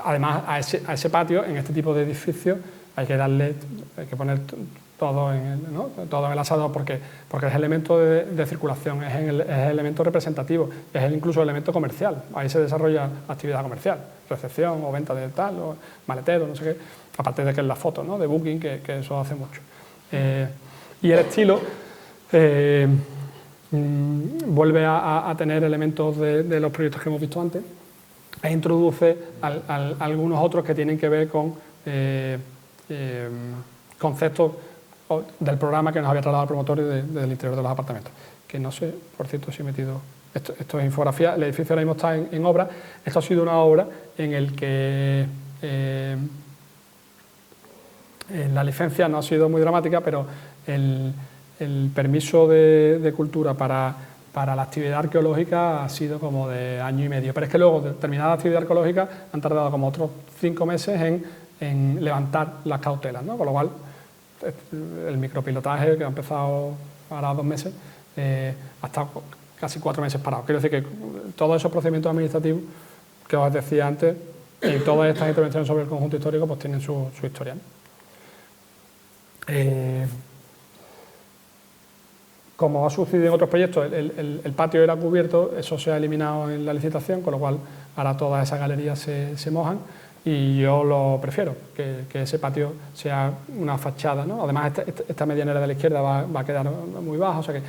Además, a ese patio, en este tipo de edificios, hay que poner todo en el asador porque es elemento de circulación, es el elemento representativo, es incluso el elemento comercial. Ahí se desarrolla actividad comercial, recepción o venta de tal, o maletero, no sé qué, aparte de que es la foto, ¿no? De Booking, que eso hace mucho. Y el estilo vuelve a tener elementos de los proyectos que hemos visto antes e introduce algunos otros que tienen que ver con conceptos del programa que nos había trasladado el promotor del interior de los apartamentos. Que no sé, por cierto, si he metido... Esto es infografía, el edificio ahora mismo está en obra. Esto ha sido una obra en el que la licencia no ha sido muy dramática, pero el permiso de cultura para la actividad arqueológica ha sido como de 1 año y medio. Pero es que luego, de terminada la actividad arqueológica, han tardado como otros 5 meses en levantar las cautelas, ¿no? Con lo cual, el micropilotaje, que ha empezado ahora 2 meses, ha estado casi 4 meses parado. Quiero decir que todos esos procedimientos administrativos que os decía antes, y todas estas intervenciones sobre el conjunto histórico, pues tienen su historia, ¿no? Como ha sucedido en otros proyectos, el patio era cubierto, eso se ha eliminado en la licitación, con lo cual ahora todas esas galerías se mojan, y yo lo prefiero, que ese patio sea una fachada, ¿no? Además, esta medianera de la izquierda va a quedar muy baja, o sea que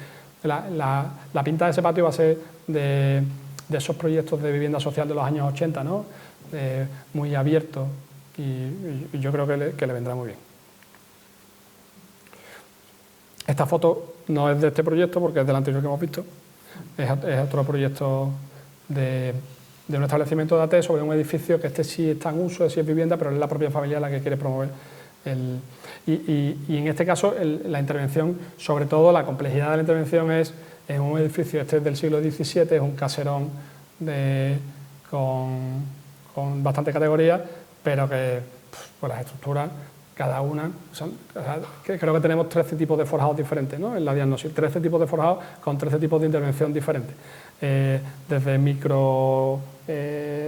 la pinta de ese patio va a ser de esos proyectos de vivienda social de los años 80, ¿no? Muy abierto, y yo creo que le vendrá muy bien. Esta foto no es de este proyecto porque es del anterior que hemos visto, es otro proyecto de un establecimiento de AT sobre un edificio que sí está en uso, sí es vivienda, pero es la propia familia la que quiere promover. Y en este caso la intervención, sobre todo la complejidad de la intervención es en un edificio, este es del siglo XVII, es un caserón con bastante categoría, pero que pues las estructuras cada una, creo que tenemos 13 tipos de forjados diferentes, ¿no?, en la diagnosis, 13 tipos de forjados con 13 tipos de intervención diferentes, desde micro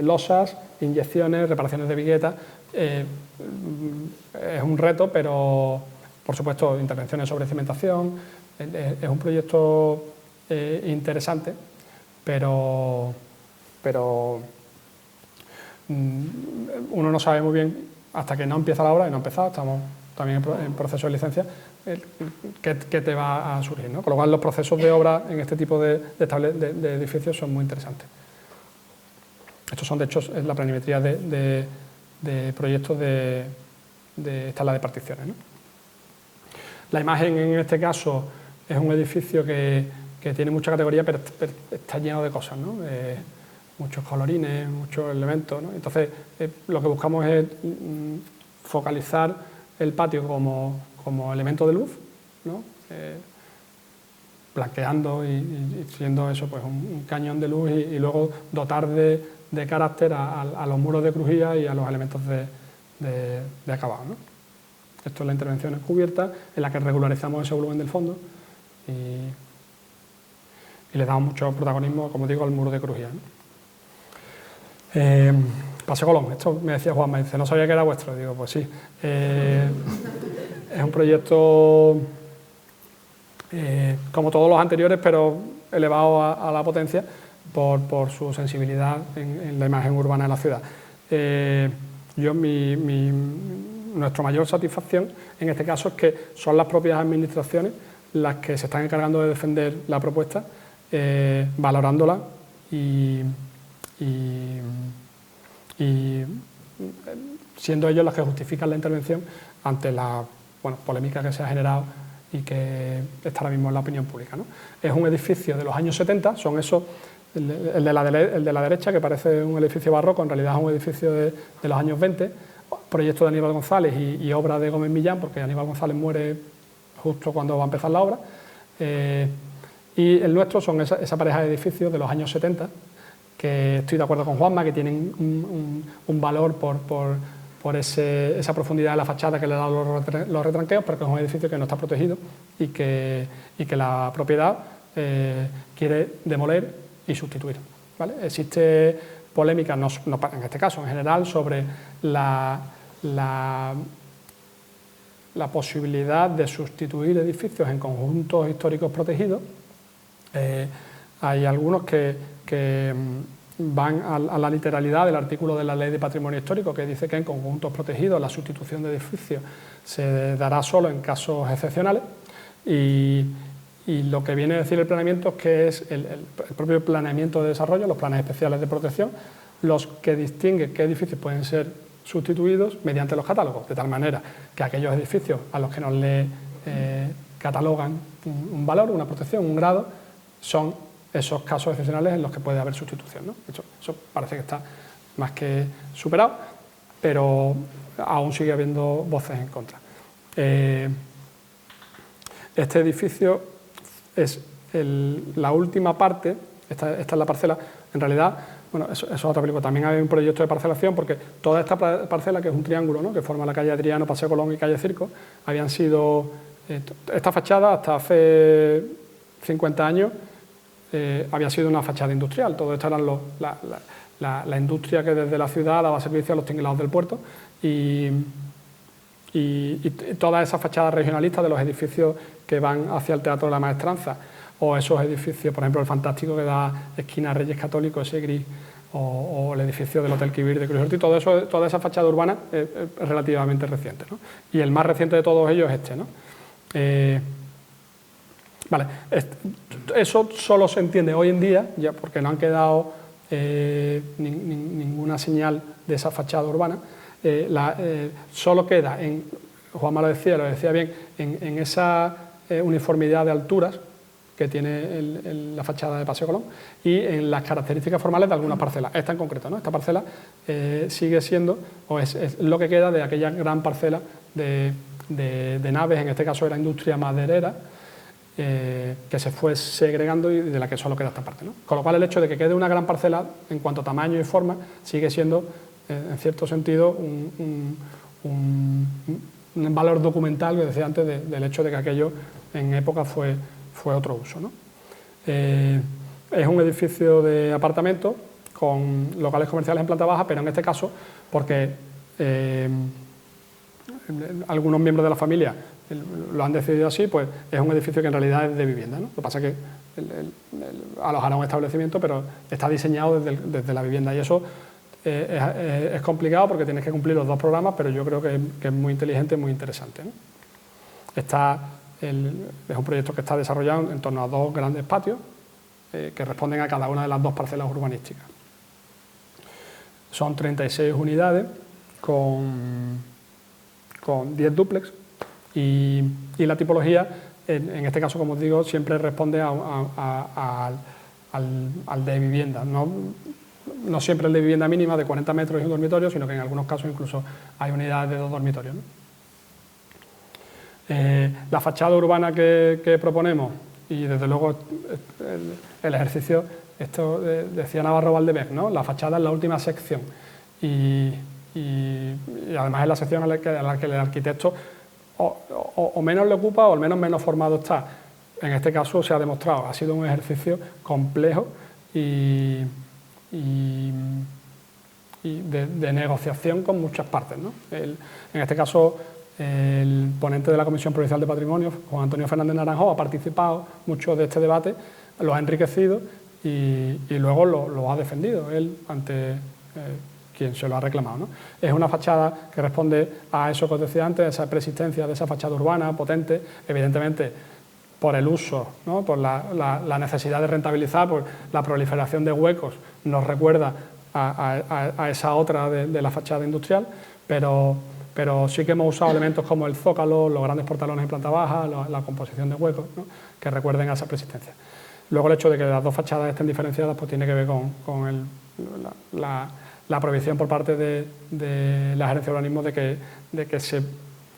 losas, inyecciones, reparaciones de viguetas. Es un reto, pero por supuesto intervenciones sobre cimentación. Es un proyecto interesante, pero uno no sabe muy bien hasta que no empieza la obra, y no ha empezado, estamos también en proceso de licencia, qué te va a surgir, ¿no? Con lo cual los procesos de obra en este tipo de edificios son muy interesantes. Estos son, de hecho, es la planimetría de proyectos de tabla de particiones, ¿no? La imagen en este caso es un edificio que tiene mucha categoría, pero está lleno de cosas, ¿no? Muchos colorines, muchos elementos, ¿no? Entonces, lo que buscamos es focalizar el patio como elemento de luz, ¿no? Blanqueando y siendo eso, pues un cañón de luz, y luego dotar de carácter a los muros de crujía y a los elementos de acabado, ¿no? Esto es la intervención encubierta, en la que regularizamos ese volumen del fondo y le damos mucho protagonismo, como digo, al muro de crujía, ¿no? Paseo Colón, esto me decía Juanma, dice, no sabía que era vuestro. Digo, pues sí. Es un proyecto como todos los anteriores, pero elevado a la potencia por su sensibilidad en la imagen urbana de la ciudad. Nuestra mayor satisfacción en este caso es que son las propias administraciones las que se están encargando de defender la propuesta, valorándola y siendo ellos los que justifican la intervención ante la polémica que se ha generado y que está ahora mismo en la opinión pública, ¿no? Es un edificio de los años 70, son esos, el de la derecha, que parece un edificio barroco, en realidad es un edificio de los años 20, proyecto de Aníbal González y obra de Gómez Millán, porque Aníbal González muere justo cuando va a empezar la obra, y el nuestro son esa pareja de edificios de los años 70, que estoy de acuerdo con Juanma, que tienen un valor por esa profundidad de la fachada que le dan los retranqueos, pero que es un edificio que no está protegido y que la propiedad quiere demoler y sustituir, ¿vale? Existe polémica, no en este caso, en general, sobre la posibilidad de sustituir edificios en conjuntos históricos protegidos. Hay algunos que van a la literalidad del artículo de la Ley de Patrimonio Histórico, que dice que en conjuntos protegidos la sustitución de edificios se dará solo en casos excepcionales, y lo que viene a decir el planeamiento es que es el propio planeamiento de desarrollo, los planes especiales de protección, los que distinguen qué edificios pueden ser sustituidos mediante los catálogos, de tal manera que aquellos edificios a los que nos le catalogan un valor, una protección, un grado, son esos casos excepcionales en los que puede haber sustitución, ¿no? Eso parece que está más que superado, pero aún sigue habiendo voces en contra. Este edificio es la última parte, esta es la parcela, en realidad, bueno, eso es otra película, también hay un proyecto de parcelación, porque toda esta parcela, que es un triángulo, ¿no?, que forma la calle Adriano, Paseo Colón y calle Circo, habían sido, esta fachada hasta hace 50 años, había sido una fachada industrial. Todo esto eran la industria que desde la ciudad daba servicio a los tinglados del puerto, y todas esas fachadas regionalistas de los edificios que van hacia el Teatro de la Maestranza, o esos edificios, por ejemplo, el Fantástico, que da esquina a Reyes Católicos, ese gris, o el edificio del Hotel Quibir de Cruz Ortiz, toda esa fachada urbana es relativamente reciente, ¿no? Y el más reciente de todos ellos es este, ¿no? Vale, eso solo se entiende hoy en día, ya porque no han quedado ninguna señal de esa fachada urbana, solo queda, Juanma lo decía bien, en esa uniformidad de alturas que tiene la fachada de Paseo Colón, y en las características formales de algunas parcelas. Esta en concreto, ¿no? Esta parcela sigue siendo, o es lo que queda de aquella gran parcela de naves, en este caso era industria maderera, que se fue segregando y de la que solo queda esta parte, ¿no? Con lo cual el hecho de que quede una gran parcela en cuanto a tamaño y forma sigue siendo, en cierto sentido, un valor documental, que decía antes, del hecho de que aquello en época fue otro uso, ¿no? Es un edificio de apartamentos con locales comerciales en planta baja, pero en este caso, porque algunos miembros de la familia lo han decidido así, pues es un edificio que en realidad es de vivienda, ¿no? Lo que pasa es que alojará un establecimiento, pero está diseñado desde la vivienda, y eso es complicado porque tienes que cumplir los dos programas, pero yo creo que es muy inteligente y muy interesante, ¿no? Es un proyecto que está desarrollado en torno a 2 grandes patios que responden a cada una de las 2 parcelas urbanísticas. Son 36 unidades con 10 dúplex y la tipología, en este caso, como os digo, siempre responde al de vivienda. No siempre el de vivienda mínima de 40 metros y un dormitorio, sino que en algunos casos incluso hay unidades de 2 dormitorios, ¿no? La fachada urbana que proponemos, y desde luego el ejercicio, esto decía Navarro Valdemez, ¿no? La fachada es la última sección y además es la sección a la que el arquitecto o menos le ocupa o al menos formado está. En este caso se ha demostrado, ha sido un ejercicio complejo y de negociación con muchas partes, ¿no? En este caso, el ponente de la Comisión Provincial de Patrimonio, Juan Antonio Fernández Naranjo, ha participado mucho de este debate, lo ha enriquecido y luego lo ha defendido él ante quien se lo ha reclamado, ¿no? Es una fachada que responde a eso que os decía antes, a esa persistencia de esa fachada urbana potente, evidentemente por el uso, ¿no? Por la necesidad de rentabilizar, por la proliferación de huecos, nos recuerda a esa otra de la fachada industrial, pero sí que hemos usado elementos como el zócalo, los grandes portalones en planta baja, la composición de huecos, ¿no? Que recuerden a esa persistencia. Luego el hecho de que las 2 fachadas estén diferenciadas pues tiene que ver con la prohibición por parte de la Gerencia de Urbanismo de que se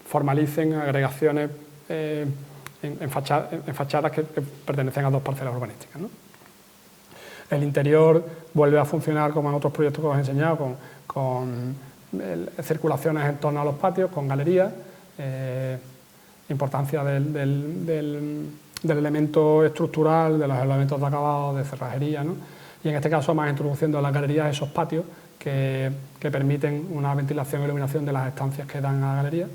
formalicen agregaciones en fachadas que pertenecen a 2 parcelas urbanísticas, ¿no? El interior vuelve a funcionar como en otros proyectos que os he enseñado, con circulaciones en torno a los patios, con galerías, importancia del elemento estructural, de los elementos de acabado, de cerrajería, ¿no? Y en este caso más introduciendo en las galerías esos patios que permiten una ventilación e iluminación de las estancias que dan a la galería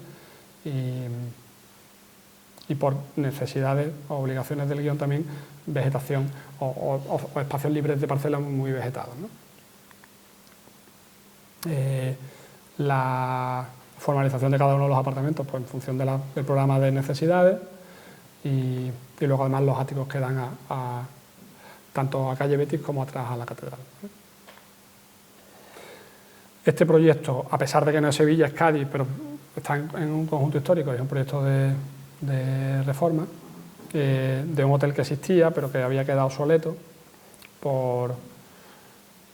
y por necesidades o obligaciones del guión también vegetación o espacios libres de parcelas muy vegetados, ¿no? La formalización de cada uno de los apartamentos pues, en función del programa de necesidades y luego además los áticos que dan tanto a calle Betis como atrás a la catedral. Este proyecto, a pesar de que no es Sevilla, es Cádiz, pero está en un conjunto histórico, es un proyecto de reforma de un hotel que existía pero que había quedado obsoleto por...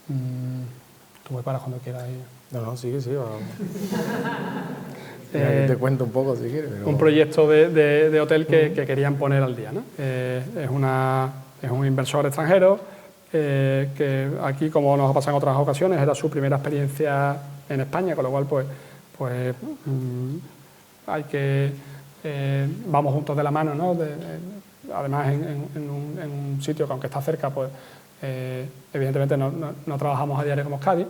Tú me paras cuando quieras ir. No, sí, vamos. Te cuento un poco si quieres. Pero... Un proyecto de hotel que querían poner al día, ¿no? Es un inversor extranjero que aquí, como nos ha pasado en otras ocasiones, era su primera experiencia en España, con lo cual pues hay que... vamos juntos de la mano, ¿no? Además en un sitio que aunque está cerca, pues evidentemente no trabajamos a diario como Cádiz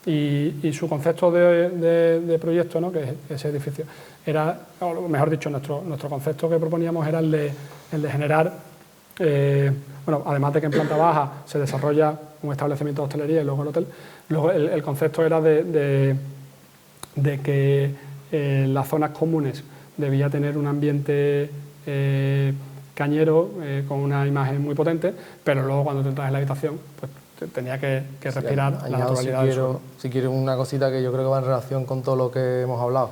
y su concepto de proyecto, ¿no? Que es ese edificio, era, o mejor dicho, nuestro concepto que proponíamos era el de generar, bueno, además de que en planta baja se desarrolla un establecimiento de hostelería y luego el hotel, luego el concepto era de que las zonas comunes debía tener un ambiente cañero con una imagen muy potente, pero luego cuando tú entras en la habitación pues tenía que respirar la naturalidad del suelo. Si quieres una cosita que yo creo que va en relación con todo lo que hemos hablado.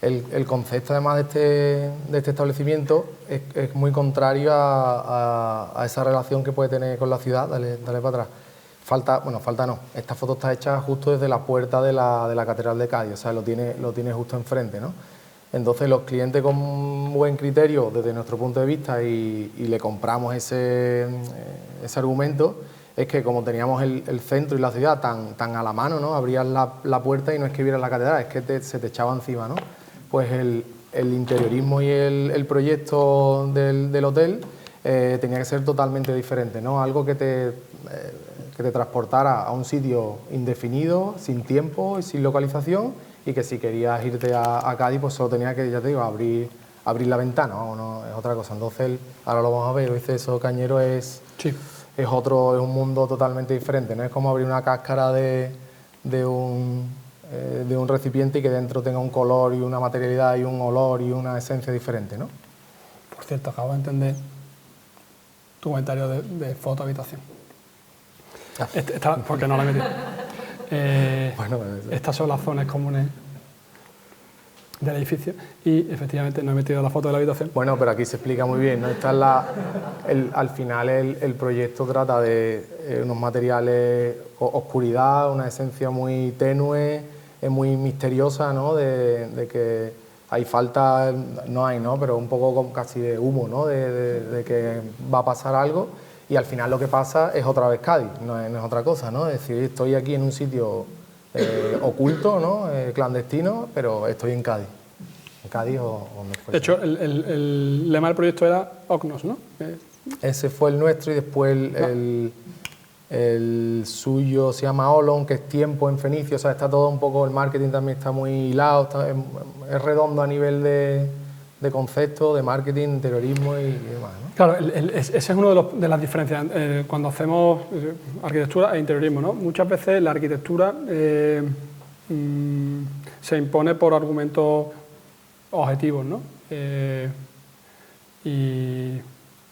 El concepto además de este establecimiento es muy contrario a esa relación que puede tener con la ciudad. Dale para atrás. Falta no. Esta foto está hecha justo desde la puerta de la Catedral de Cádiz, o sea, lo tiene justo enfrente, ¿no? Entonces los clientes con buen criterio desde nuestro punto de vista y le compramos ese argumento, es que como teníamos el centro y la ciudad tan a la mano, ¿no? Abrías la puerta y no es que vieras la catedral, es que se te echaba encima, ¿no? Pues el interiorismo y el proyecto del hotel tenía que ser totalmente diferente, ¿no? Algo que te transportara a un sitio indefinido, sin tiempo y sin localización, y que si querías irte a Cádiz, pues solo tenía que, ya te digo, abrir la ventana, ¿no? Es otra cosa. Entonces, ahora lo vamos a ver, eso Cañero es un mundo totalmente diferente, no es como abrir una cáscara de un recipiente y que dentro tenga un color y una materialidad y un olor y una esencia diferente, ¿no? Por cierto, acabo de entender tu comentario de foto habitación. Porque no la he metido. Bueno, estas son las zonas comunes del edificio y efectivamente no he metido la foto de la habitación. Bueno, pero aquí se explica muy bien, ¿no? Al final el proyecto trata de unos materiales, oscuridad, una esencia muy tenue, muy misteriosa, ¿no? De que hay falta, no hay, ¿no? Pero un poco casi de humo, ¿no? De que va a pasar algo, y al final lo que pasa es otra vez Cádiz, no es otra cosa, ¿no? Es decir, estoy aquí en un sitio oculto, ¿no? Clandestino, pero estoy en Cádiz. En Cádiz o donde fuese. De hecho, el lema del proyecto era OCNOS, ¿no? Ese fue el nuestro, y después el suyo se llama Olon, que es tiempo en fenicio. O sea, está todo un poco, el marketing también está muy hilado, es redondo a nivel de concepto, de marketing, interiorismo y demás, ¿no? Claro, ese es uno de las diferencias cuando hacemos arquitectura e interiorismo, ¿no? Muchas veces la arquitectura se impone por argumentos objetivos, ¿no?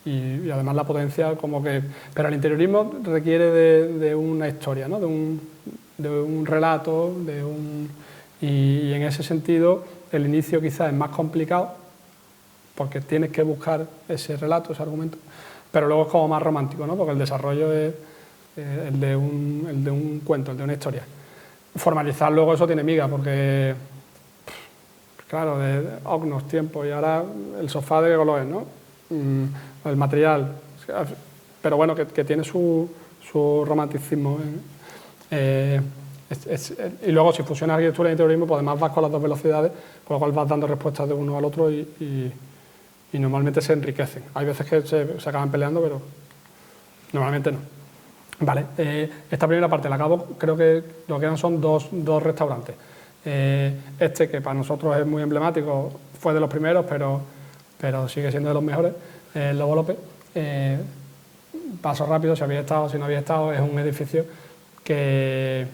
Y además la potencia como que... Pero el interiorismo requiere de una historia, ¿no? De un relato, y en ese sentido el inicio quizás es más complicado porque tienes que buscar ese relato, ese argumento, pero luego es como más romántico, ¿no? Porque el desarrollo es el de un cuento, el de una historia. Formalizar luego eso tiene miga, porque claro, de OCNOS, tiempo, y ahora el sofá de qué color es, ¿no? El material, pero bueno, que tiene su romanticismo. Y luego si fusiona arquitectura y interiorismo, pues además vas con las dos velocidades, con lo cual vas dando respuestas de uno al otro y normalmente se enriquecen. Hay veces que se acaban peleando, pero normalmente no. Vale, esta primera parte la acabo, creo que lo que eran son dos restaurantes. Este, que para nosotros es muy emblemático, fue de los primeros, pero sigue siendo de los mejores, el Lobo López. Paso rápido, si habéis estado, si no habéis estado, es un edificio que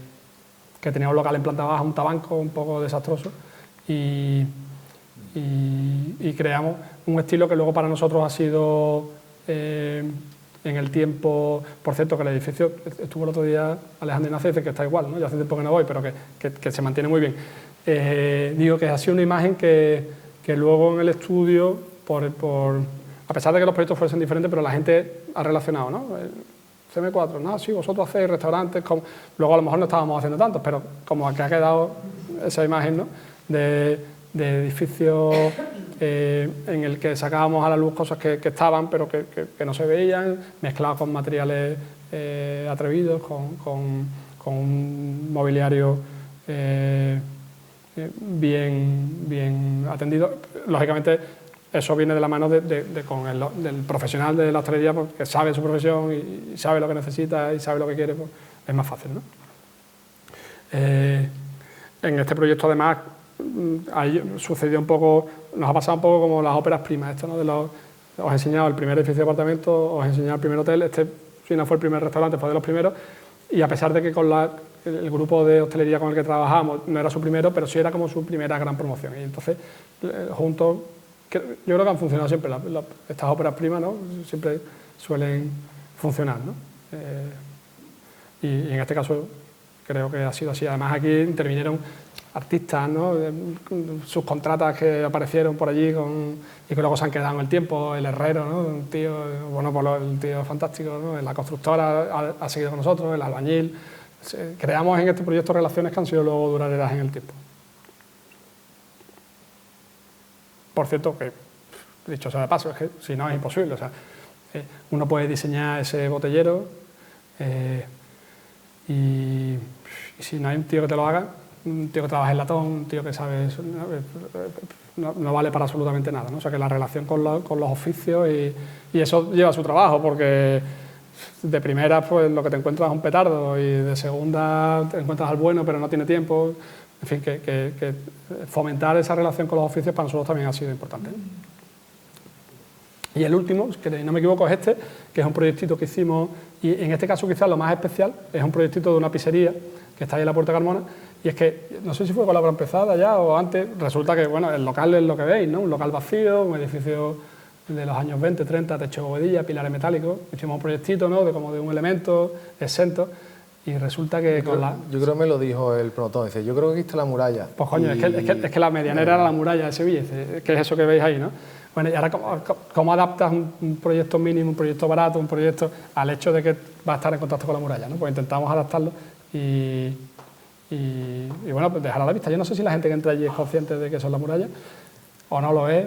tenía un local en planta baja, un tabanco un poco desastroso, y creamos un estilo que luego para nosotros ha sido en el tiempo. Por cierto, que el edificio estuvo el otro día Alejandro Ignacio, dice que está igual, ¿no? Ya hace tiempo que no voy, pero que se mantiene muy bien. Digo que ha sido una imagen que luego en el estudio, a pesar de que los proyectos fuesen diferentes, pero la gente ha relacionado, ¿no? CM4, no, sí, vosotros hacéis restaurantes, luego a lo mejor no estábamos haciendo tantos, pero como que ha quedado esa imagen, ¿no? de edificio en el que sacábamos a la luz cosas que estaban, pero que no se veían, mezclados con materiales atrevidos, con un mobiliario bien atendido. Lógicamente, eso viene de la mano del profesional de la hostelería, porque sabe su profesión y sabe lo que necesita y sabe lo que quiere, pues es más fácil, ¿no? En este proyecto, además, ahí sucedió un poco, nos ha pasado un poco como las óperas primas, esto, ¿no? Os he enseñado el primer edificio de apartamentos, os he enseñado el primer hotel, este, si no fue el primer restaurante, fue de los primeros, y a pesar de que con el grupo de hostelería con el que trabajábamos no era su primero, pero sí era como su primera gran promoción. Y entonces, juntos, yo creo que han funcionado siempre, estas óperas primas, ¿no? Siempre suelen funcionar, ¿no? Y en este caso creo que ha sido así. Además, aquí intervinieron artistas, ¿no? Subcontratas que aparecieron por allí y que luego se han quedado en el tiempo. El herrero, ¿no? Un tío, bueno, pues el tío fantástico, ¿no? La constructora ha seguido con nosotros, el albañil. Creamos en este proyecto relaciones que han sido luego duraderas en el tiempo. Por cierto, que dicho sea de paso, es que si no es imposible. O sea, uno puede diseñar ese botellero y si no hay un tío que te lo haga, un tío que trabaja en latón, un tío que sabe, no vale para absolutamente nada, ¿no? O sea que la relación con los oficios y eso lleva su trabajo, porque de primera pues lo que te encuentras es un petardo y de segunda te encuentras al bueno pero no tiene tiempo. En fin, que fomentar esa relación con los oficios para nosotros también ha sido importante. Y el último, que no me equivoco, es este, que es un proyectito que hicimos, y en este caso quizás lo más especial, es un proyectito de una pizzería que está ahí en la Puerta Carmona, y es que, no sé si fue con la obra empezada ya o antes, resulta que, bueno, el local es lo que veis, ¿no? Un local vacío, un edificio de los años 20, 30, techo de bovedilla, pilares metálicos, hicimos un proyectito, ¿no? Como de un elemento exento, y resulta que Yo creo que me lo dijo el promotor, dice, yo creo que aquí está la muralla. Pues coño, es que la medianera era la muralla de Sevilla, que es eso que veis ahí, ¿no? Bueno, y ahora, ¿cómo adaptas un proyecto mínimo, un proyecto barato, un proyecto al hecho de que va a estar en contacto con la muralla, ¿no? Pues intentamos adaptarlo y bueno, pues dejar a la vista. Yo no sé si la gente que entra allí es consciente de que eso es la muralla o no lo es.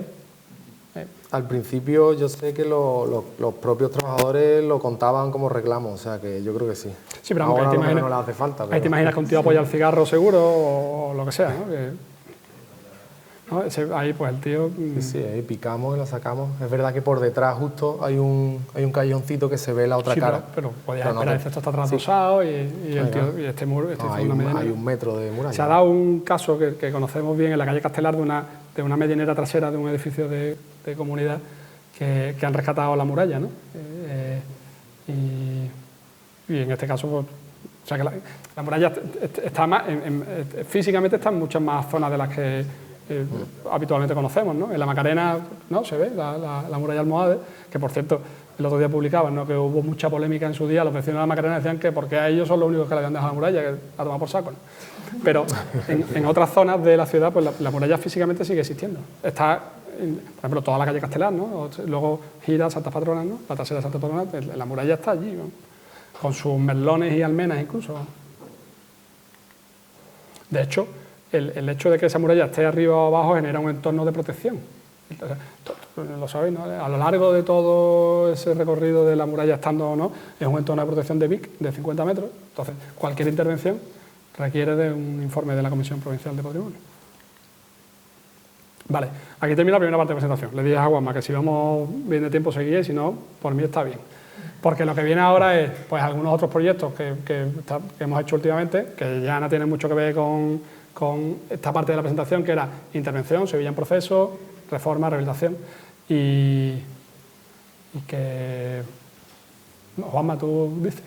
Al principio yo sé que los propios trabajadores lo contaban como reclamo, o sea que yo creo que sí. Sí, pero ahora no le hace falta. Ahí te imaginas que un tío apoya el cigarro seguro o lo que sea, ¿no? ¿No? Ahí pues el tío... Sí, ahí picamos y lo sacamos. Es verdad que por detrás justo hay un callejoncito que se ve la otra cara. Pero podías esperar, esto está trasdosado y el tío, y este muro... hay un metro de muralla. Se ha dado un caso que conocemos bien en la calle Castelar de una medianera trasera de un edificio de comunidad que han rescatado la muralla, ¿no? Y en este caso, pues, o sea que la muralla está más, físicamente está en muchas más zonas de las que habitualmente conocemos, ¿no? En la Macarena, ¿no? Se ve la muralla almohade, que por cierto el otro día publicaban, ¿no? Que hubo mucha polémica en su día, los vecinos de la Macarena decían que porque a ellos son los únicos que le habían dejado la muralla, que a tomar por saco, ¿no? Pero en otras zonas de la ciudad pues la muralla físicamente sigue existiendo. Está, por ejemplo, toda la calle Castelar, ¿no? Luego gira Santas Patronas, ¿no? La trasera de Santas Patronas, la muralla está allí, ¿no? Con sus merlones y almenas incluso. De hecho, el hecho de que esa muralla esté arriba o abajo genera un entorno de protección. Entonces, lo sabéis, ¿no? A lo largo de todo ese recorrido de la muralla, estando o no, es un entorno de protección de Vic de 50 metros. Entonces, cualquier intervención requiere de un informe de la Comisión Provincial de Patrimonio. Vale, aquí termina la primera parte de la presentación. Le dije a Juanma que si vamos bien de tiempo seguía y si no, por mí está bien. Porque lo que viene ahora es pues algunos otros proyectos que hemos hecho últimamente, que ya no tienen mucho que ver con esta parte de la presentación, que era intervención, Sevilla en proceso, reforma, rehabilitación, y que... No, Juanma, tú dices.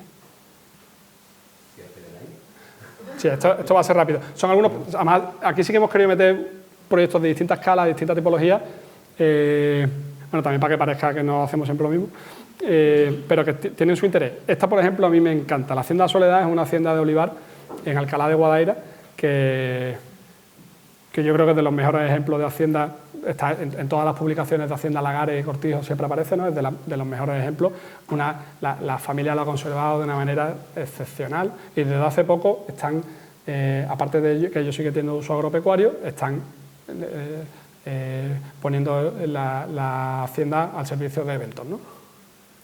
Sí, esto va a ser rápido. Son algunos... Además, aquí sí que hemos querido meter proyectos de distintas escalas, de distintas tipologías, bueno, también para que parezca que no hacemos siempre lo mismo, pero que tienen su interés. Esta, por ejemplo, a mí me encanta. La Hacienda Soledad es una hacienda de olivar en Alcalá de Guadaira, que yo creo que es de los mejores ejemplos de hacienda, está en todas las publicaciones de Hacienda Lagares y Cortijo siempre aparece, ¿no? Es de los mejores ejemplos. La familia lo ha conservado de una manera excepcional y desde hace poco están, aparte de que ellos siguen teniendo uso agropecuario, están poniendo la hacienda al servicio de eventos, ¿no?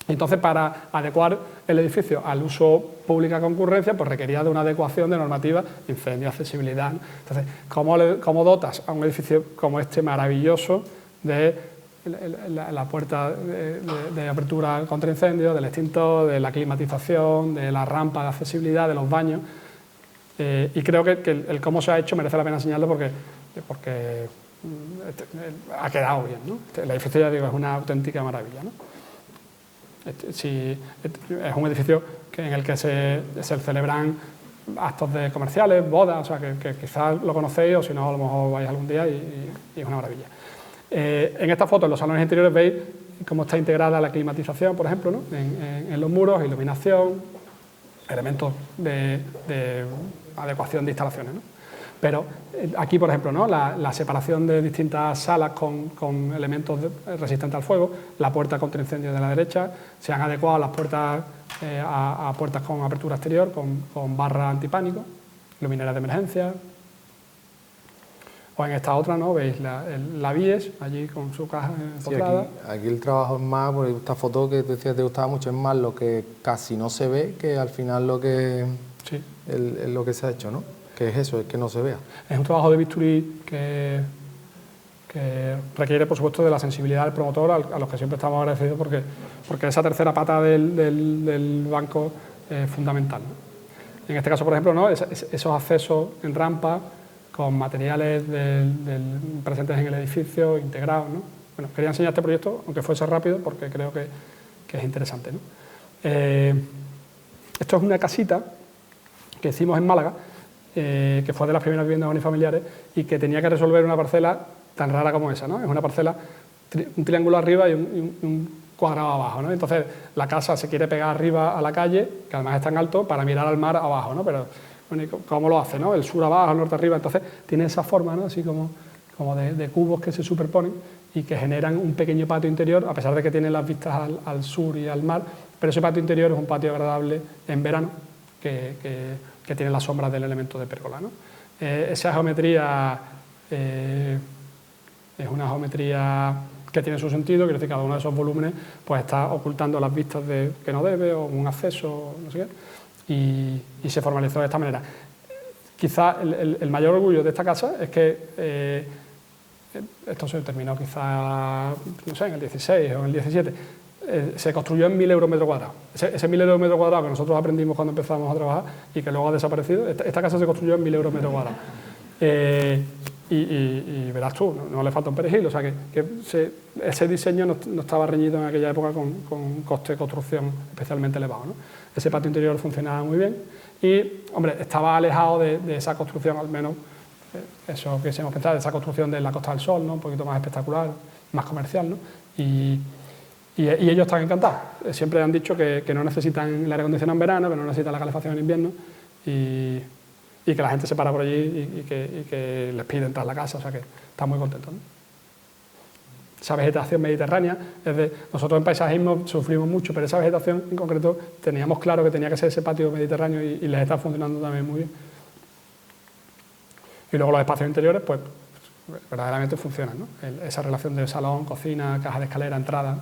Entonces, para adecuar el edificio al uso pública concurrencia, pues requería de una adecuación de normativa, incendio, accesibilidad, ¿no? Entonces, ¿cómo dotas a un edificio como este maravilloso de la puerta de apertura contra incendios, del extintor, de la climatización, de la rampa de accesibilidad, de los baños? Y creo que el cómo se ha hecho merece la pena enseñarlo porque ha quedado bien, ¿no? El edificio, ya digo, es una auténtica maravilla, ¿no? Es un edificio en el que se celebran actos comerciales, bodas, o sea, que quizás lo conocéis o si no, a lo mejor vais algún día y es una maravilla. En esta foto, en los salones interiores, veis cómo está integrada la climatización, por ejemplo, ¿no? En los muros, iluminación, elementos de adecuación de instalaciones, ¿no? Pero aquí, por ejemplo, ¿no? La separación de distintas salas con elementos resistentes al fuego, la puerta contra incendio de la derecha, se han adecuado las puertas a puertas con apertura exterior, con barra antipánico, luminarias de emergencia. O en esta otra, ¿no? Veis la BIES, allí con su caja empotrada. Sí, aquí el trabajo es más, porque esta foto que te decía que te gustaba mucho, es más lo que casi no se ve que al final lo que, sí. lo que se ha hecho, ¿no? que es eso, es que no se vea. Es un trabajo de bisturí que requiere, por supuesto, de la sensibilidad del promotor, a los que siempre estamos agradecidos, porque esa tercera pata del banco es fundamental, ¿no? En este caso, por ejemplo, ¿no? Esos accesos en rampa con materiales presentes en el edificio, integrados, ¿no? Bueno, quería enseñar este proyecto, aunque fuese rápido, porque creo que es interesante, ¿no? Esto es una casita que hicimos en Málaga, que fue de las primeras viviendas unifamiliares y que tenía que resolver una parcela tan rara como esa, ¿no? Es una parcela, un triángulo arriba y un cuadrado abajo, ¿no? Entonces la casa se quiere pegar arriba a la calle, que además es tan alto, para mirar al mar abajo, ¿no? Pero bueno, ¿cómo lo hace, no? El sur abajo, el norte arriba, entonces tiene esa forma, ¿no? Así como de cubos que se superponen y que generan un pequeño patio interior, a pesar de que tiene las vistas al sur y al mar, pero ese patio interior es un patio agradable en verano, que tiene las sombras del elemento de pérgola, ¿no? Esa geometría es una geometría que tiene su sentido, quiere decir que cada uno de esos volúmenes pues está ocultando las vistas que no debe, o un acceso, no sé qué, y se formalizó de esta manera. Quizá el mayor orgullo de esta casa es que esto se terminó quizá, no sé, en el 16 o en el 17, se construyó en 1.000 euros metro cuadrado. Ese 1.000 euros metro cuadrado que nosotros aprendimos cuando empezamos a trabajar y que luego ha desaparecido, esta casa se construyó en 1.000 euros metro cuadrado. Y verás tú, no le falta un perejil, o sea que ese diseño no estaba reñido en aquella época con coste de construcción especialmente elevado, ¿no? Ese patio interior funcionaba muy bien y, hombre, estaba alejado de esa construcción, al menos eso que hemos pensado, de esa construcción de la Costa del Sol, ¿no? Un poquito más espectacular, más comercial, ¿no? Y ellos están encantados. Siempre han dicho que no necesitan el aire acondicionado en verano, que no necesitan la calefacción en invierno y que la gente se para por allí y que les pide entrar a la casa, o sea que están muy contentos, ¿no? Esa vegetación mediterránea, nosotros en paisajismo sufrimos mucho, pero esa vegetación en concreto teníamos claro que tenía que ser ese patio mediterráneo y les está funcionando también muy bien. Y luego los espacios interiores, pues verdaderamente funcionan, ¿no? Esa relación de salón, cocina, caja de escalera, entrada,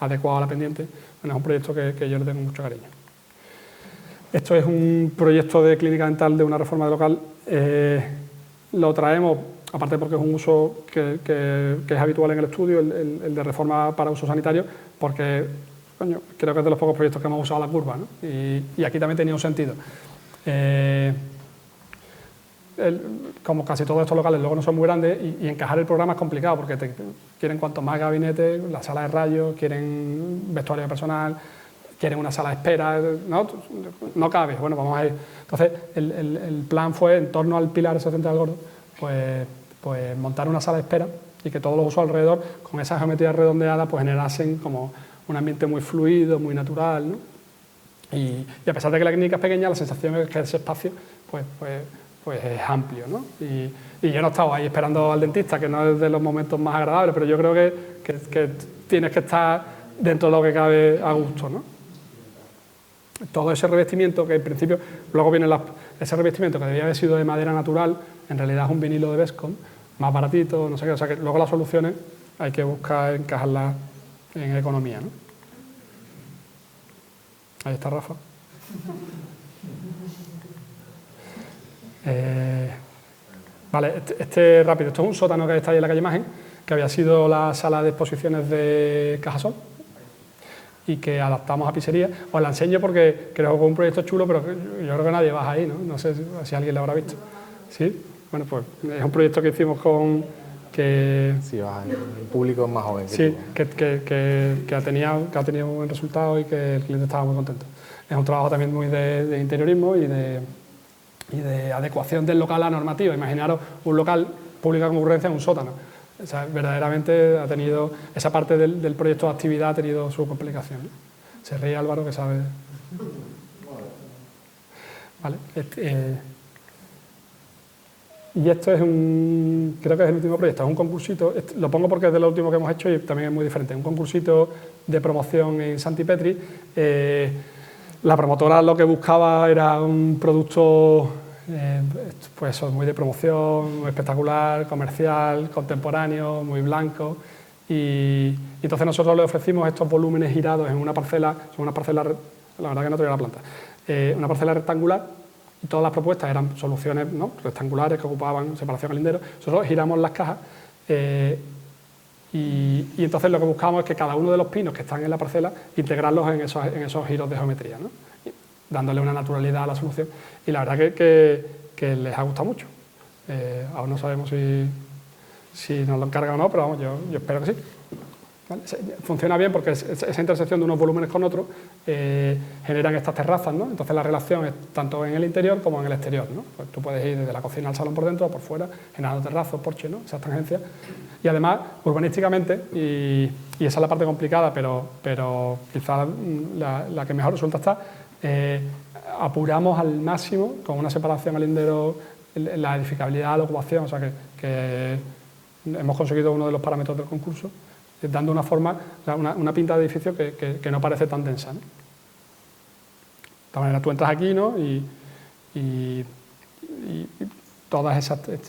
adecuado a la pendiente, bueno, es un proyecto que yo le tengo mucho cariño. Esto es un proyecto de clínica dental de una reforma de local. Lo traemos, aparte porque es un uso que es habitual en el estudio, el de reforma para uso sanitario, porque coño, creo que es de los pocos proyectos que hemos usado la curva, ¿no? Y aquí también tenía un sentido. Como casi todos estos locales luego no son muy grandes y encajar el programa es complicado porque quieren cuanto más gabinetes, la sala de rayos, quieren vestuario personal, quieren una sala de espera, no cabe, bueno, vamos a ir. Entonces el plan fue, en torno al pilar ese central gordo, pues montar una sala de espera y que todos los usos alrededor, con esa geometría redondeada, pues generasen como un ambiente muy fluido, muy natural, ¿no? Y a pesar de que la clínica es pequeña, la sensación es que ese espacio pues es amplio, ¿no? Y yo no estaba ahí esperando al dentista, que no es de los momentos más agradables, pero yo creo que tienes que estar dentro de lo que cabe a gusto, ¿no? Todo ese revestimiento, que en principio, luego viene ese revestimiento que debía haber sido de madera natural, en realidad es un vinilo de Vescom, más baratito, no sé qué, o sea que luego las soluciones hay que buscar encajarlas en economía, ¿no? Ahí está Rafa. Vale, este rápido, esto es un sótano que está ahí en la calle Imagen, que había sido la sala de exposiciones de Cajasol y que adaptamos a pizzería. Os la enseño porque creo que es un proyecto chulo, pero yo creo que nadie baja ahí, ¿no? No sé si alguien lo habrá visto. ¿Sí? Bueno, pues es un proyecto que hicimos con... Sí, baja, el público es más joven. Sí, que ha tenido un buen resultado y que el cliente estaba muy contento. Es un trabajo también muy de interiorismo y de adecuación del local a la normativa. Imaginaros un local pública concurrencia en un sótano. O sea, verdaderamente ha tenido, esa parte del proyecto de actividad ha tenido su complicación, ¿no? Se ríe Álvaro, que sabe. Vale. Y esto es creo que es el último proyecto, es un concursito, lo pongo porque es de lo último que hemos hecho y también es muy diferente, un concursito de promoción en Santipetri. La promotora lo que buscaba era un producto pues eso, muy de promoción, muy espectacular, comercial, contemporáneo, muy blanco, y entonces nosotros le ofrecimos estos volúmenes girados en una parcela, son unas parcelas, la verdad que no tenía la planta, una parcela rectangular y todas las propuestas eran soluciones, ¿no?, rectangulares que ocupaban separación al lindero. Nosotros giramos las cajas y entonces lo que buscamos es que cada uno de los pinos que están en la parcela integrarlos en esos giros de geometría, ¿no?, dándole una naturalidad a la solución. Y la verdad que les ha gustado mucho. Aún no sabemos si nos lo encargan o no, pero vamos, yo espero que sí. ¿Vale? Funciona bien porque esa intersección de unos volúmenes con otros generan estas terrazas, ¿no? Entonces la relación es tanto en el interior como en el exterior, ¿no? Pues tú puedes ir desde la cocina al salón por dentro o por fuera, generando terrazos, porches, ¿no?, esas tangencias. Y además, urbanísticamente, y esa es la parte complicada, pero quizás la que mejor resulta está, apuramos al máximo con una separación al lindero, la edificabilidad, la ocupación, o sea que hemos conseguido uno de los parámetros del concurso, dando una forma, una pinta de edificio que no parece tan densa, ¿no? De esta manera tú entras aquí, ¿no?, y todos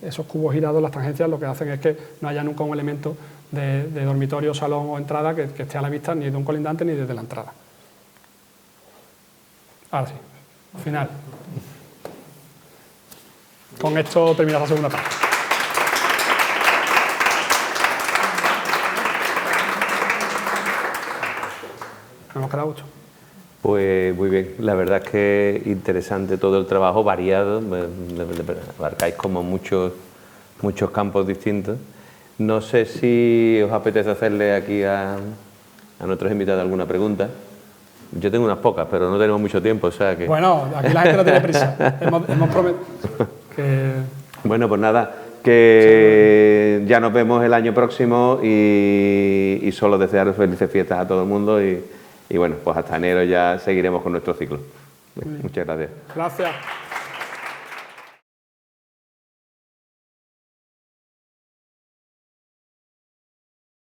esos cubos girados, las tangencias, lo que hacen es que no haya nunca un elemento de dormitorio, salón o entrada que esté a la vista ni de un colindante ni desde la entrada. Ahora sí, final. Con esto termina la segunda parte. Nos hemos quedado mucho. Pues muy bien, la verdad es que interesante todo el trabajo, variado, abarcáis como muchos campos distintos. No sé si os apetece hacerle aquí a nuestros invitados alguna pregunta. Yo tengo unas pocas, pero no tenemos mucho tiempo, o sea que... Bueno, aquí la gente no tiene prisa. Hemos prometido que... Bueno, pues nada, que ya nos vemos el año próximo y solo desearos felices fiestas a todo el mundo y bueno, pues hasta enero ya seguiremos con nuestro ciclo. Muchas gracias. Gracias.